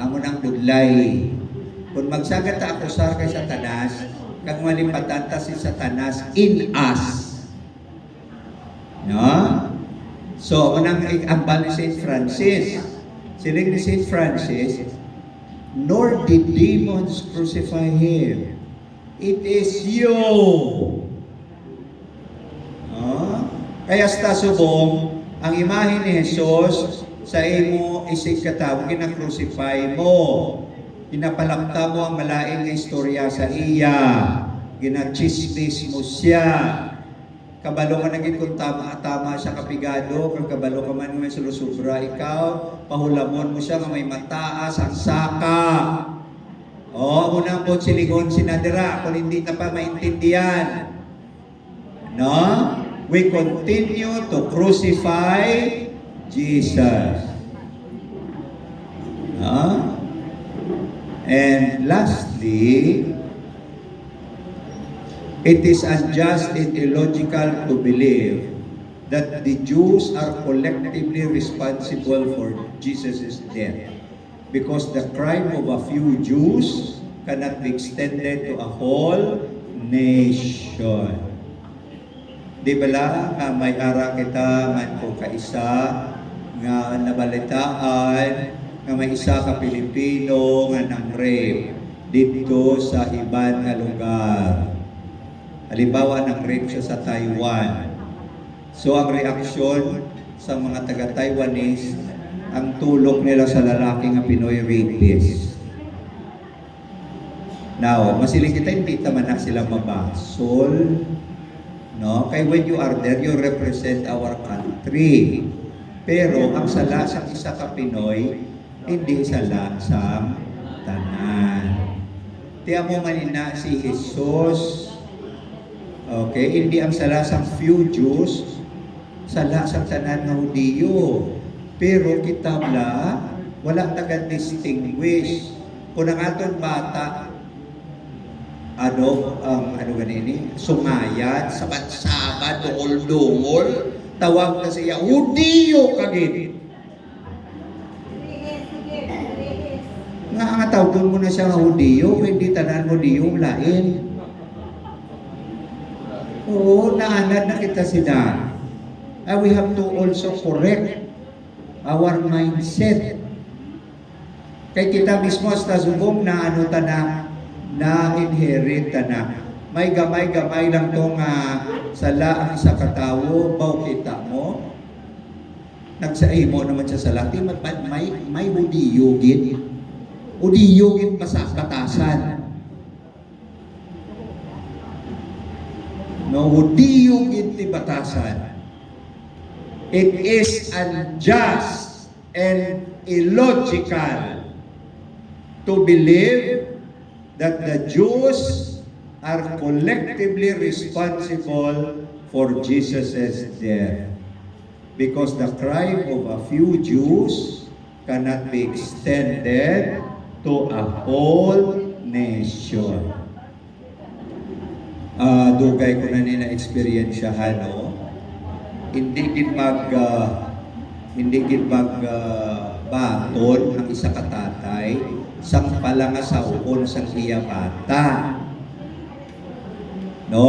Amo nang budlay. Kung magsagata ako sa kay Satanas, kag malipatan ta si Satanas in us. No? So, unang ambal ni St. Francis. Siling ni St. Francis, nor did demons crucify Him. It is you. No? Kaya sa subong, ang imahe ni Jesus sa imo isig katawag, gina-crucify mo. Ginapalakta mo ang malaing istorya sa iya. Gina-chismis mo siya. Kabalo ka naging kung tama siya kapigado, kung kabalo ka man may sulusubra, ikaw, pahulamon mo siya nga may mataas ang saka. Unang po siligon sinadira, kung hindi na pa maintindihan. No? We continue to crucify Jesus. No? And lastly, It is unjust and illogical to believe that the Jews are collectively responsible for Jesus' death because the crime of a few Jews cannot be extended to a whole nation. Di bala nga may ara kita man kung kaisa nga nabalitaan nga may isa ka Pilipino nga nang rape dito sa iban nga lugar. Halimbawa, nang rape siya sa Taiwan. So, ang reaksyon sa mga taga-Taiwanese, ang tulog nila sa lalaki nga Pinoy rapist. Now, masiling kita, hindi naman na sila mabasol. No? Kaya when you are there, you represent our country. Pero, ang sala sa isa ka Pinoy, hindi sala sa tanan. Tiyan mo manina si Jesus. Okay, hindi ang sala sa few Jews, sala sa tanan ng Hudiyo. Pero kitabla, wala taga-distinguish. Kung ang atong bata, ano ganini, sumayad, sabat-sabat, dungol-dungol, tawag na siya, Hudiyo kagin. Nga tawag mo na siya Hudiyo, hindi tanan Hudiyo, lain. Oo, naanad na kita sila. We have to also correct our mindset. Kaya kita mismo sa subong na ano tana, na inherit tana. May gamay-gamay lang tong sala ang isa katawo, baw kita mo. Nagsaay mo naman siya sa lati, may udiyogin. Udiyogin masakatasan. No, hudiyong iti batasan. It is unjust and illogical to believe that the Jews are collectively responsible for Jesus' death. Because the crime of a few Jews cannot be extended to a whole nation. Dugay ko na nila experiensyahan, no? Hindi gid baton ang isa ka tatay sang palangasaon sang iya bata. No?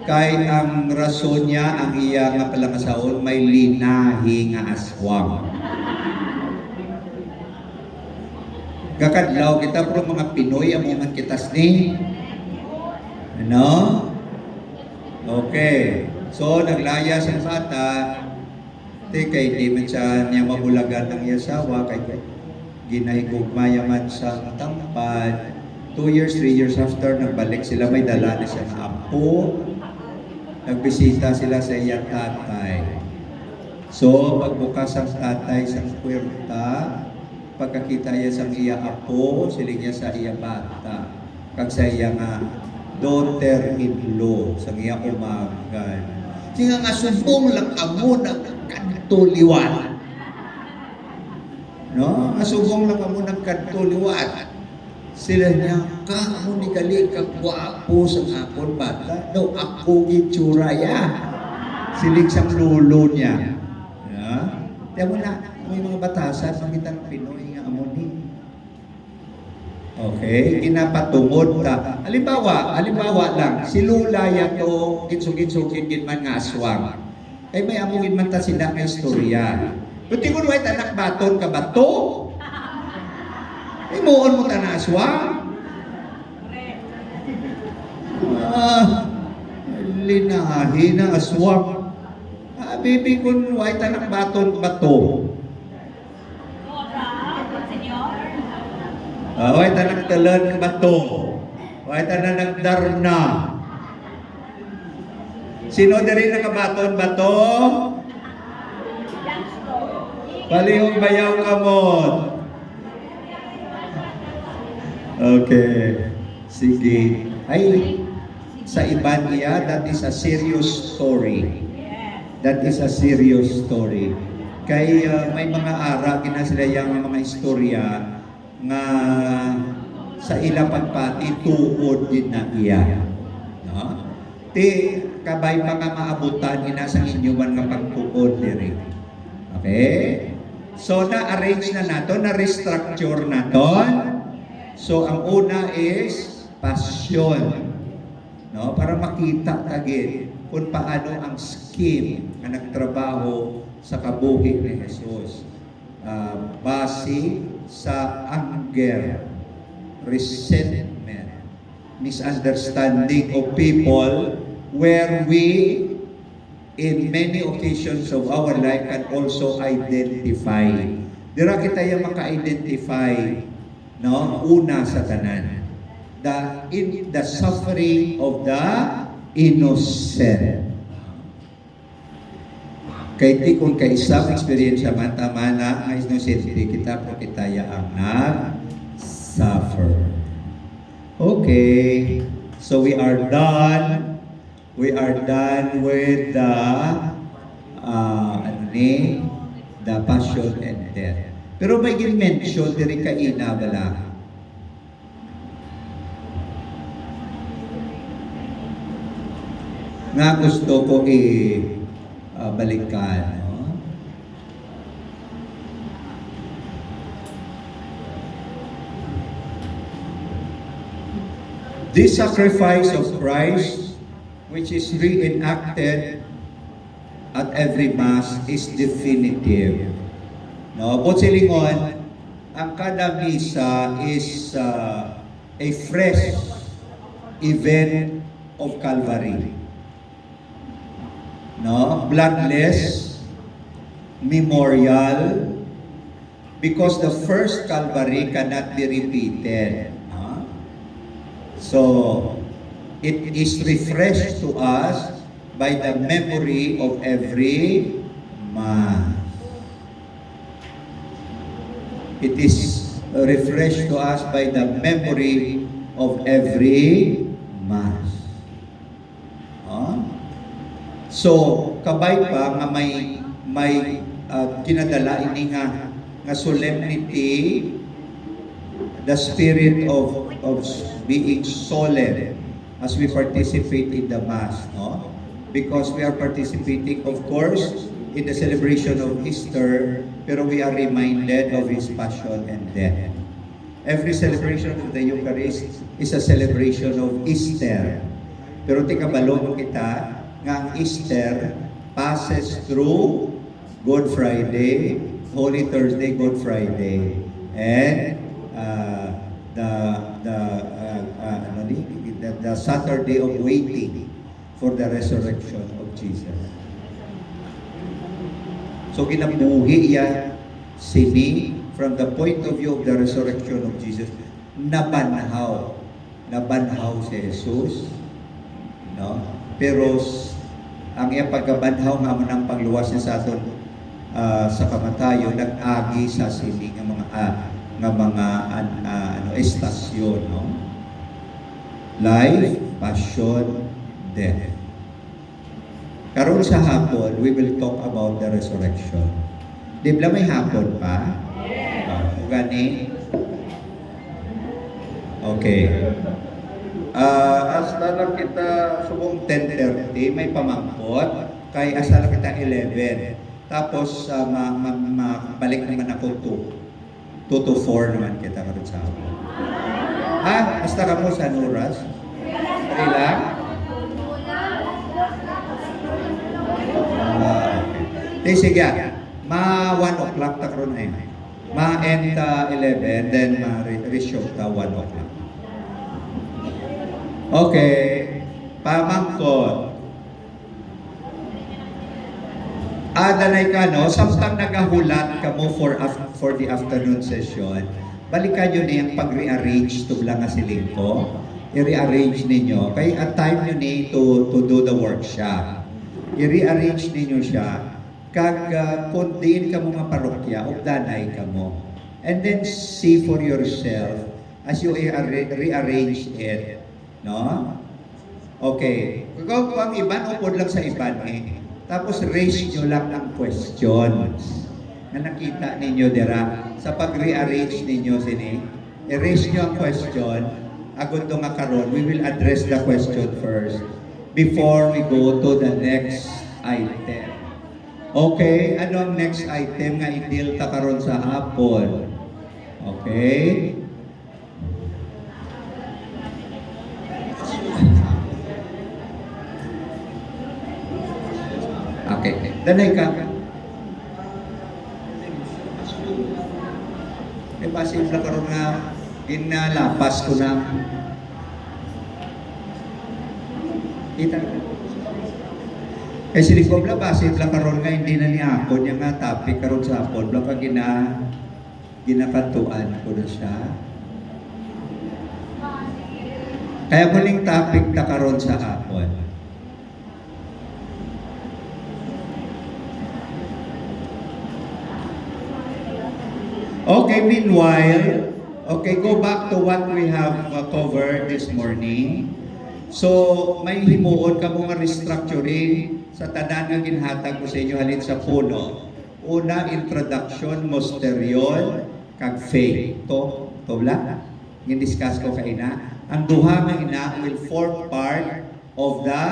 Kay ang rason niya ang iya nga palangasaon may linahi nga aswang. Kakadlaw kita pro mga Pinoy amo man kitas ni. No? Okay. So, naglaya sa bata, kay di man siya niya mabulagan ng yasawa, kay ginahigugmaya man sa tampad. 2 years, 3 years after, nagbalik sila, may dala na siya na apo. Nagbisita sila sa iyang tatay. So, pagbukas ang tatay sa puwerta, pagkakita niya sa iya apo, siling niya sa iya bata. Kag sa iya nga, daughter-in-law sa iya umagan. Siya nga sumbong lang amo ng kantuliwan. No? Asubong lang amo ng kantuliwan. Sila niya, amo ni gali kagwapo sa akon bata. No, ako gitsuraya. Silig sa lulo niya. Tiyan mo na, may mga batasan, magitang Pinoy nga amo ni. Okay, ginapatungod ta. Halimbawa lang, si Lula yato ginsugin man nga aswang. Ay may amungin man ta sila nga istorya. Buti ko nuwait anak baton ka bato? Ay muon mo ta na aswang? Linahi na aswang. Bibi ko nuwait anak baton bato. Way tanang talan bato. Way tanang darna. Sino diri nakabaton bato? Palihog bayaw kamot. Okay. Sige. Ay, sa iban niya, that is a serious story. That is a serious story. Kay may mga ara, kina sila yung mga istorya nga sa ilang pagpati tuod din na iya. No? Ti kabay pa nga maabutan inasang inyo man nga pagtuod diri. Okay? So na-arrange na nato, na-restructure naton. So ang una is passion. No, para makita tagid kung paano ang scheme nga nagtrabaho sa kabuhi ni Jesus. Base sa anger, resentment, misunderstanding of people, where we in many occasions of our life can also identify. Dira kita yung maka-identify, no? Una sa tanan, the suffering of the innocent. Kay ti kung kay isang experience man tama na ang innocent kita pero kita ang nag-suffer. Okay, so we are done. We are done with the the passion and death. Pero may gin-mention diri kaina bala. Nga gusto ko balikan. No? This sacrifice of Christ, which is reenacted at every Mass, is definitive. No, but silingon, ang kada misa is a fresh event of Calvary. No, bloodless memorial, because the first Calvary cannot be repeated. No? So it is refreshed to us by the memory of every Mass. It is refreshed to us by the memory of every Mass. Huh? So, kabay pa nga may kinadala ini nga solemnity, the spirit of being solemn as we participate in the Mass, no? Because we are participating, of course, in the celebration of Easter, pero we are reminded of His passion and death. Every celebration of the Eucharist is a celebration of Easter. Pero tikabalo kita nga ang Easter passes through Good Friday, Holy Thursday, Good Friday, and the Saturday of waiting for the resurrection of Jesus. So ginabuhi yan sini from the point of view of the resurrection of Jesus. Nabanhaw si Jesus, no? Pero ang iyang pagkabanhaw nga mo ng pagluwas niya sa aton sa kamatayo, nag-agi sa sini ng mga estasyon, no? Life, passion, death. Karon sa hapon, we will talk about the resurrection. Di ba may hapon pa? Gani? Okay. Hasta lang kita subong 10:30, may pamangkot. Kay hasta lang kita 11. Tapos balik naman ako 2 to 4 naman kita karon sa hapon. Hasta ka mo sa oras? Ilang? Sige, ma 1 o'clock ta karon ay. Ma-end 11, then ma-reshow ta 1 o'clock. Okay, pamangkot. Danay ka, no? Samtang nagahulat ka mo for the afternoon session, balikan nyo niyang pag-rearrange to lang nga siling ko. I-rearrange ninyo. Kaya at time nyo ni to do the workshop. I-rearrange ninyo siya. Kag kundiin ka mo nga parokya, o danay ka mo. And then see for yourself as you rearrange it. No? Okay. Kung pang iban, upod lang sa iban eh. Tapos raise nyo lang ang questions na nakita ninyo dira sa pag-rearrange ninyo sini. i-raise nyo ang question. Agad do nga karon, we will address the question first before we go to the next item. Okay, ano ang next item nga i-deal ta karon sa hapon? Okay? Okay, danay ka. Pasin na karon nga ginalapas ko na. Kita. Kasi di ko basin lang karon nga hindi na niya ako niya nga topic karon sa hapon lang pag ginakatuan ko na siya. Kaya muling topic ta karon sa hapon. Okay, meanwhile, okay, go back to what we have covered this morning. So, may himuon ka mga restructuring sa tanan nga ginhatag ko sa inyo halin sa puno. Una, introduction, mysterion, kag faith. To bla? Gin-discuss ko kaina. Ang duha nga ina will form part of the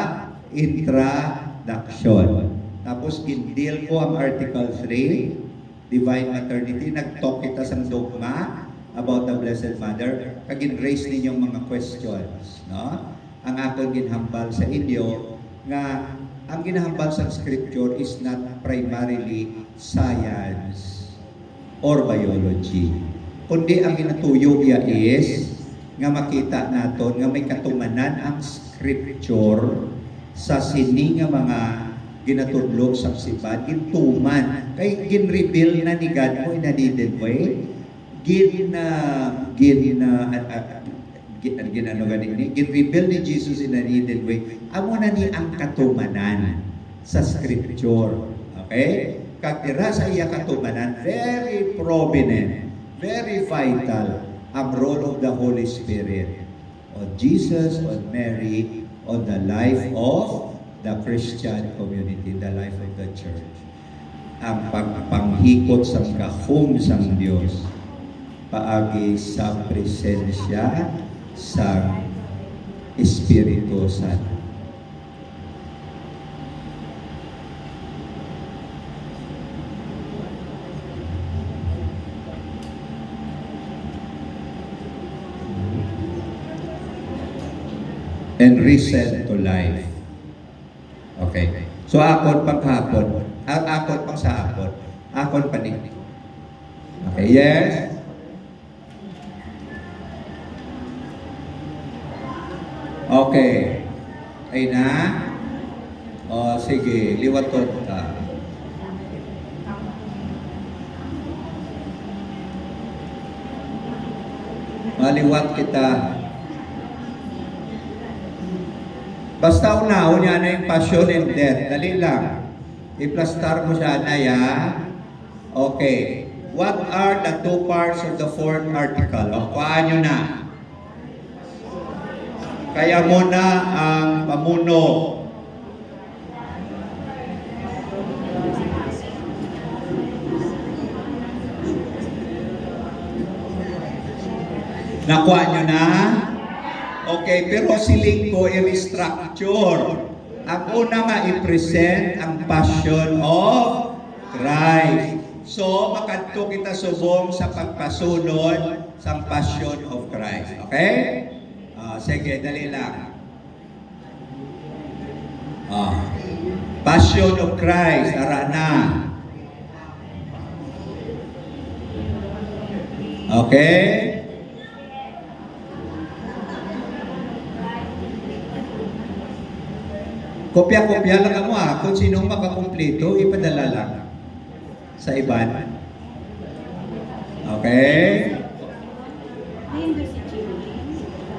introduction. Tapos, gin-deal ko ang Article 3, Divine Maternity. Nag-talk kita sa dogma about the Blessed Mother. Kagin-raise ninyong mga questions. No? Ang akong ginhambal sa inyo nga ang ginahambal sa scripture is not primarily science or biology. Kundi ang ginatuyo niya is nga makita naton nga may katumanan ang scripture sa sini nga mga ginatudlog sa sibat, gintuman. Kay gin-reveal na ni God mo in a needed way. Gin-reveal ni Jesus in a needed way. Amo na ni ang katumanan sa scripture. Okay? Kag dira sa iya katumanan, very prominent, very vital ang role of the Holy Spirit on Jesus, on Mary, on the life of the Christian community, the life of the church. Ang pagpanghikot sa kahom sang Dios paagi sa presensya sa Espiritu Santo. And reset to life. Okay. So akon paghapon, akon pang sa hapon, akon panig. Okay, yes. Okay. Ay na. O sige, liwaton ka. Maliwat kita. Basta unaon niya na yung passion and death. Dali lang. I-plastar mo siya na ya. Okay. What are the two parts of the fourth article? O, paano na? Kaya mo na ang pamuno. Nakuha nyo na? Okay, pero siling ko i-restructure. Ang una nga i-present ang passion of Christ. So, makadto kita subong sa pagpasunod sa passion of Christ. Okay? Sige, dali lang. Passion of Christ, ara na. Okay? Kopya-kopya lang mo kung sinong makakumpleto, ipadala lang sa iban. Okay?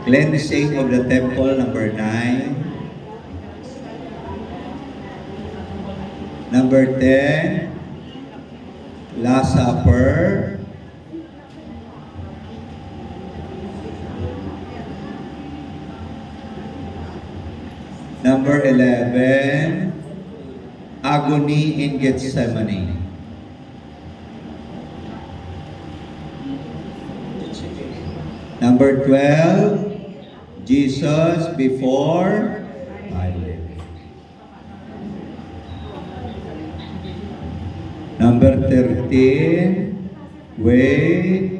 Cleansing of the temple, number 9. Number 10, Last Supper. Number 11, agony in Gethsemane. Number 12, Jesus before Pilate. Number 13, way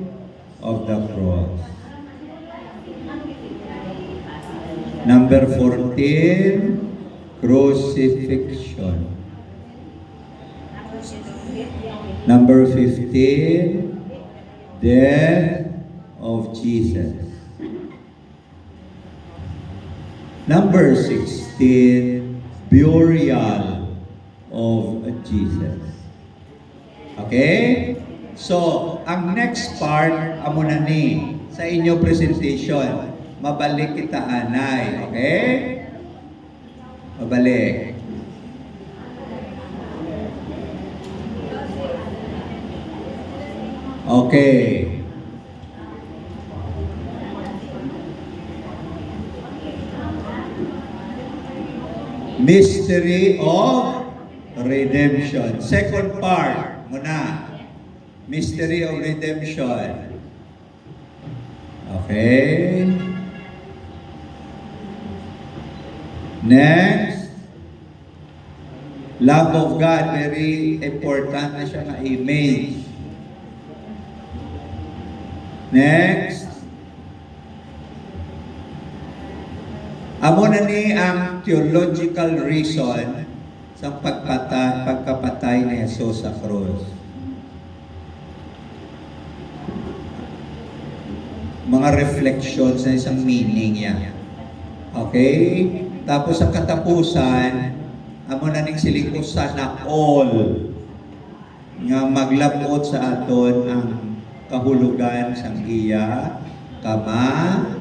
of the cross. Number 14, crucifixion. Number 15, death of Jesus. Number 16, burial of Jesus. Okay? So, ang next part, amo na ni, sa inyo presentation, mabalik kita anay. Okay? Mabalik. Okay. Mystery of redemption. Second part muna. Mystery of redemption. Okay. Next. Love of God. Very important na siya na image. Next. Amo na ni ang theological reason sa pagkapatay ni Jesus sa krus. Mga reflections na isang meaning yan. Okay? Tapos sa katapusan, amo na ning siling sana all nga maglabot sa aton ang kahulugan sang iya kamatayon.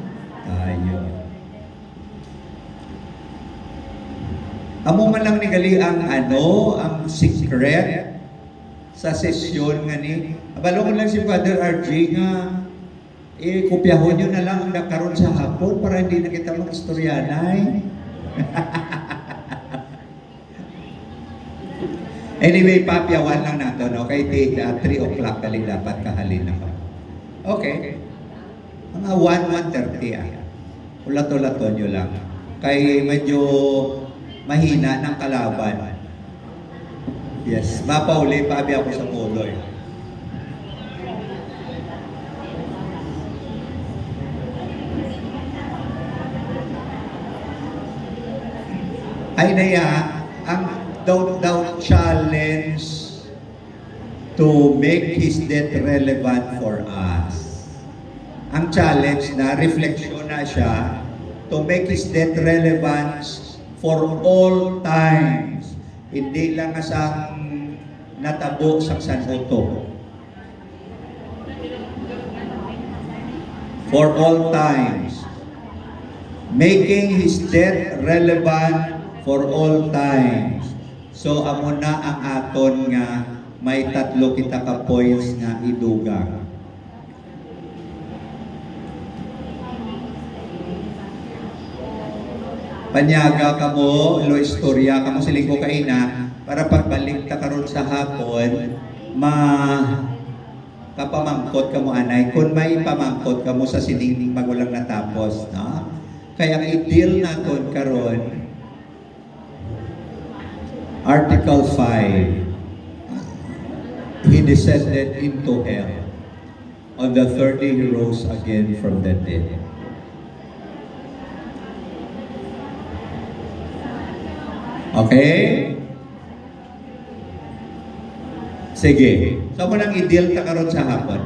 Amo man lang nigali ang ang secret sa sesyon nga ni. Abalo ko lang si Father RJ nga kopyahon nyo na lang ang nakaroon sa hapon para hindi na kita mag-istoryanay. Anyway, papyawan lang natin, okay? 3 o'clock kali dapat kahalin ako. Okay. Mga 1:30 Ulat-ulaton nyo lang. Kay medyo mahina ng kalaban. Yes, mapauli, paabi ako sa puloy. Ay naya, ang daw challenge to make His death relevant for us. Ang challenge na, refleksyon na siya, to make His death relevant for all times. Hindi lang asang natabo sa sanhuto. For all times. Making His death relevant for all times. So, amo na ang aton nga may 3 kita ka points nga idugang. Panyaga kamo, ilo istorya kamo siling ko kaina para pagbalik ta karon sa hapon kapamangkot kamo anay kung may pamangkot kamo sa sining magulang natapos, no? Kaya ang i-deal naton karon Article 5. He descended into hell. On the 3rd day he rose again from the dead. Okay? Sige. So, mo nang i-deal ka karon sa hapon?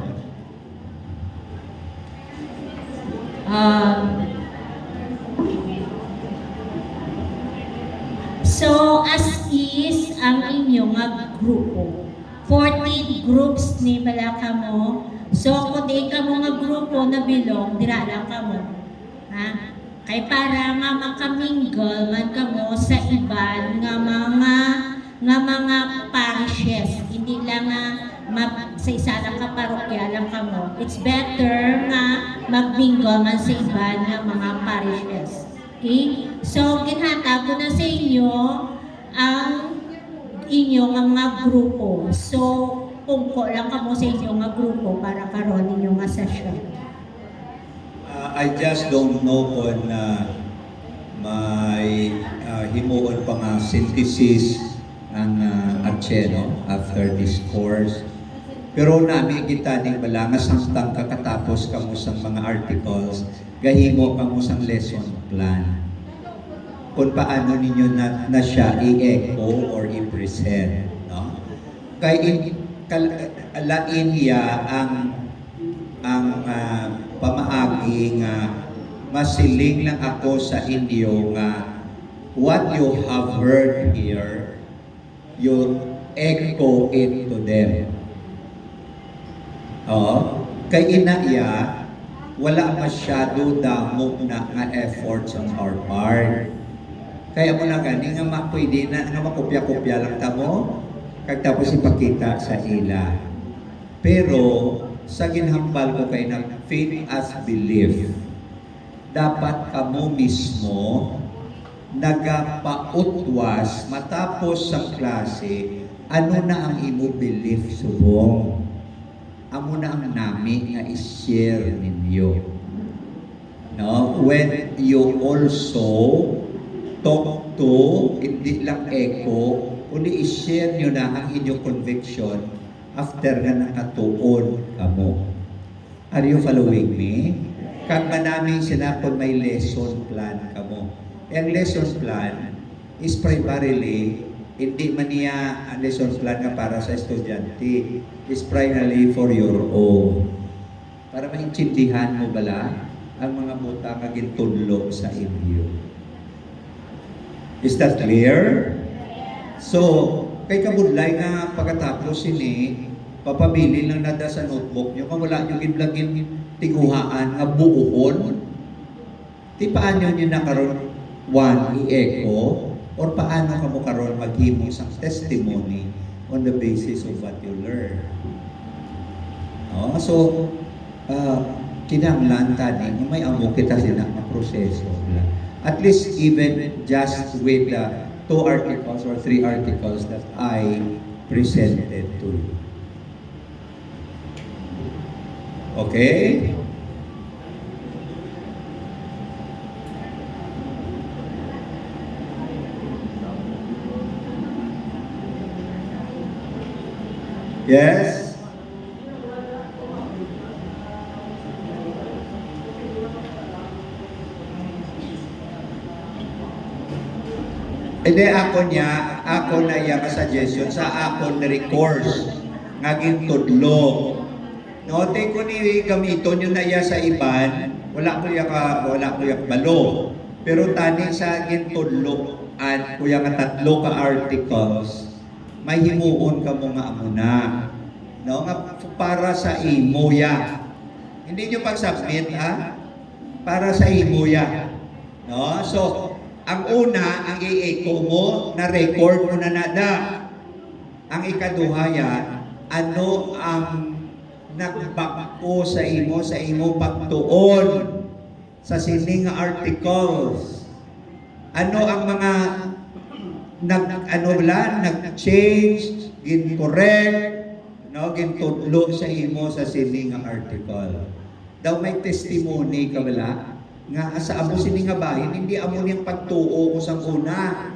So, as is ang inyong grupo. 14 groups ni bala kamo. So, kung di ka mo nga grupo na bilong, dira lang kamo. Ha? Kay para nga makamingle man kamo sa iban nga mga parishes. Hindi lang sa isa lang ka parokya lang kamo. It's better nga magmingle man sa iban nga mga parishes. Okay? So, ginhatag ko na sa inyo ang inyong mga grupo. So, pungko lang kamo sa inyong mga grupo para karon ninyong nga session. I just don't know kung may himuon pa nga synthesis ang Acheno after this course. Pero nami kita ning bala nga samtang kakatapos kamo sang mga articles, gahimo kamo sang lesson plan. Kung paano ninyo na siya i-echo or i-present, no? Kay lain niya ang pamaagi nga masiling lang ako sa inyo nga what you have heard here, you echo it to them. Kay inaya, wala masyado damo na nga efforts on our part. Kaya mo na gani nga pwede na nga makopya-kopya lang tamo, kag tapos ipakita sa ila. Pero sa ginhambal ko kay na faith as belief, dapat kamo mismo nagapautwas matapos sa klase, ano na ang imo belief subong. Amo na ang nami nga i-share ninyo. No? When you also talk to, hindi lang echo, kundi i-share nyo na ang inyong conviction after nga nakatuon kamo. Are you following me? Kag manaming sinapon may lesson plan kamo. Ang lesson plan is primarily, hindi man niya ang lesson plan nga para sa estudyante. Is primarily for your own. Para maintindihan mo bala ang mga buta nga gintunlo sa inyo. Is that clear? So, kay kabudlay nga pagkatapos ini, papabili lang nada sa notebook nyo, kung wala nyo ginlagin tiguhaan nga buuhon, di paano nyo na karon one, i-echo, or paano ka mo karon maghimo sa testimony on the basis of what you learn. So, kinahanglan tani, may amo kita sila na proseso. At least even just with the 2 articles or 3 articles that I presented to you. Okay? Yes? Hindi ako na iya suggestion sa ako na recourse ngaging tudlo. No, take ko ni gamiton yun na iya sa iban, wala ko yak balo. Pero tani sa aging tudlo at kuya nga 3 ka articles, may himuon ka mo nga amuna. No, nga para sa imoya. Hindi nyo pag-submit, ha? Para sa imoya. No? So, ang una, ang i-echo mo, na-record mo na nada. Ang ikaduhaya, ano ang nagbako sa imo pagtuon sa sining articles. Ano ang mga nag-change, gin-correct, no, gin-tudlo sa imo sa sining article. Daw may testimony ka wala? Nga sa amo sini nga bahin, hindi amo niyang pagtuo ko sa una.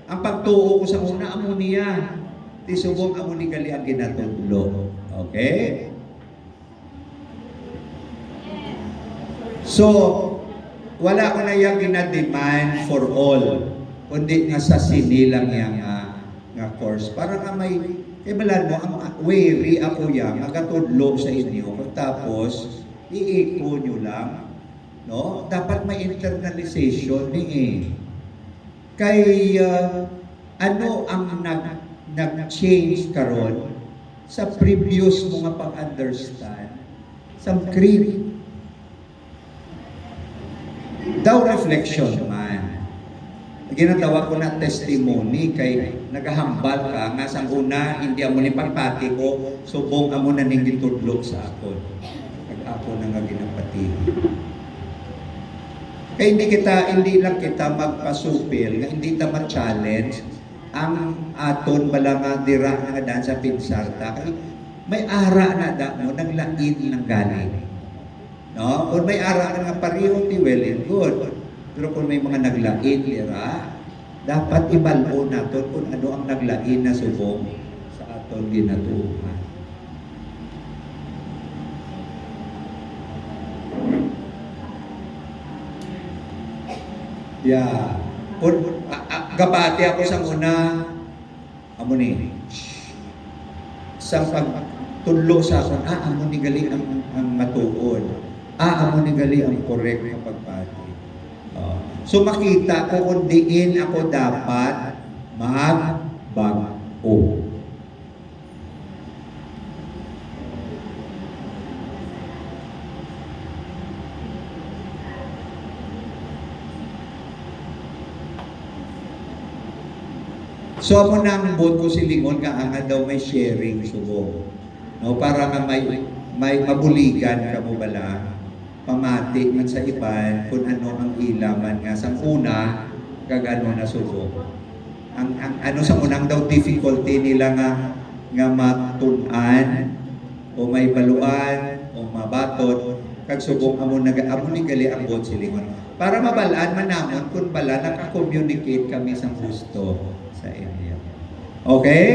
Ang pagtuo ko sa una, amo niya. Di subong amo ni gali ang ginatudlo. Okay? So, wala ko na yung ginademand for all. Kundi nga sa sinilang yang nga course. Para nga may, balan mo, ang weary ako yan, magatudlo sa inyo. Tapos, i-echo nyo lang. No? Dapat may internalization ni Kay ano ang nag-change karon sa previous mga pag-understand sa creed. Daw reflection man. Ginatawa ko na testimony kay nagahambal ka nga sa una hindi amo ni pagpati ko subong amo na ning gitudlo sa akon. Kag ako na nga ginapati. Kaya hindi lang kita magpasupil, nga hindi ta ma-challenge ang aton bala nga dira nga daan sa pinsarta. Kaya may ara na da mo, naglain ng galing. No? Kung may ara ka nga pareho, di well and good. Pero kung may mga naglain, lira, dapat ibalo natin kung ano ang naglain na subong sa aton ginatuhan. Yeah. Kung gabati ako sa una, amo ni. Sa pagtudlo sa akon, amo ni gali ang matuod. Amo ni gali ang correct na pagpati. So makita ko kung diin ako dapat magbago. So amo nang bot ko silingon nga ang daw may sharing subong. No, para nga may mabuligan ka mo bala pamati man sa iban kung ano ang ilaman nga sa una kagano na subong. Ang ano sa unang daw difficulty nila nga matun-an o may baluan o mabatot kag subong amo ni gali ang bot silingon. Para mabalaan man namon kung bala naka-communicate kami sa gusto sa inyo. Okay?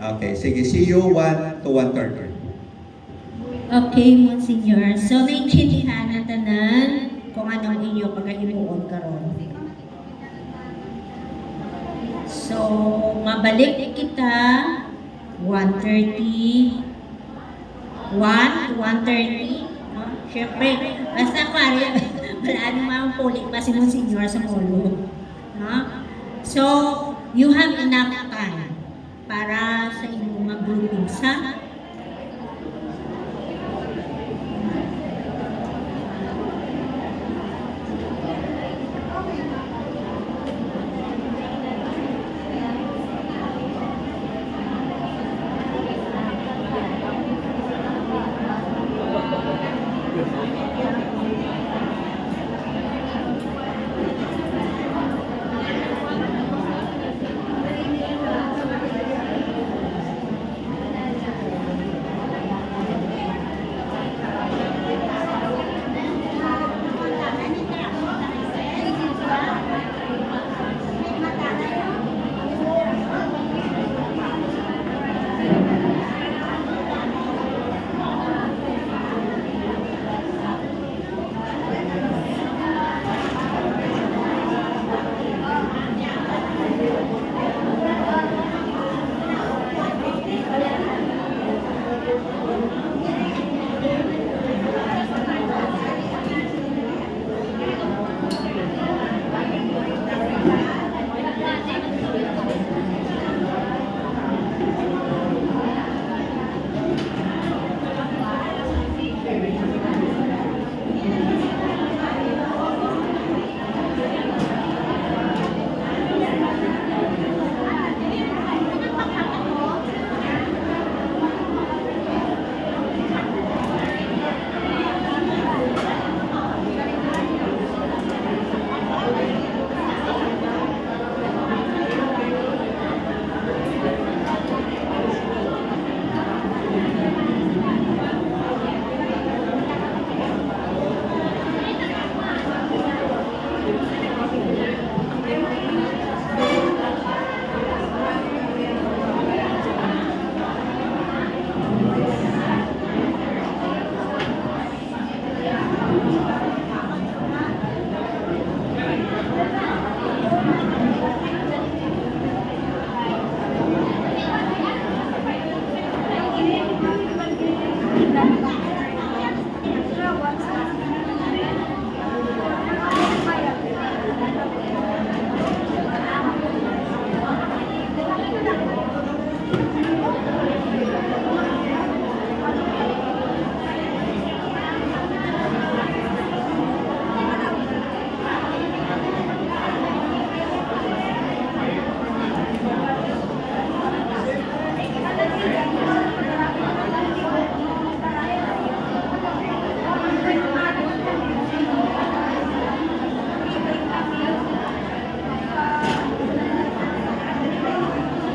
Okay, sige. See you 1 to 1:30. Okay, Monsignor. So, naintindihan na tanan kung anong inyo pagkahimuon karon. So, mabalik kita 1:30. 1:30. No? Siyempre, basta pare, wala namang pulik pa si Monsignor sa mulo. No? So, you have enough time para sa inyong mga groupings, ha?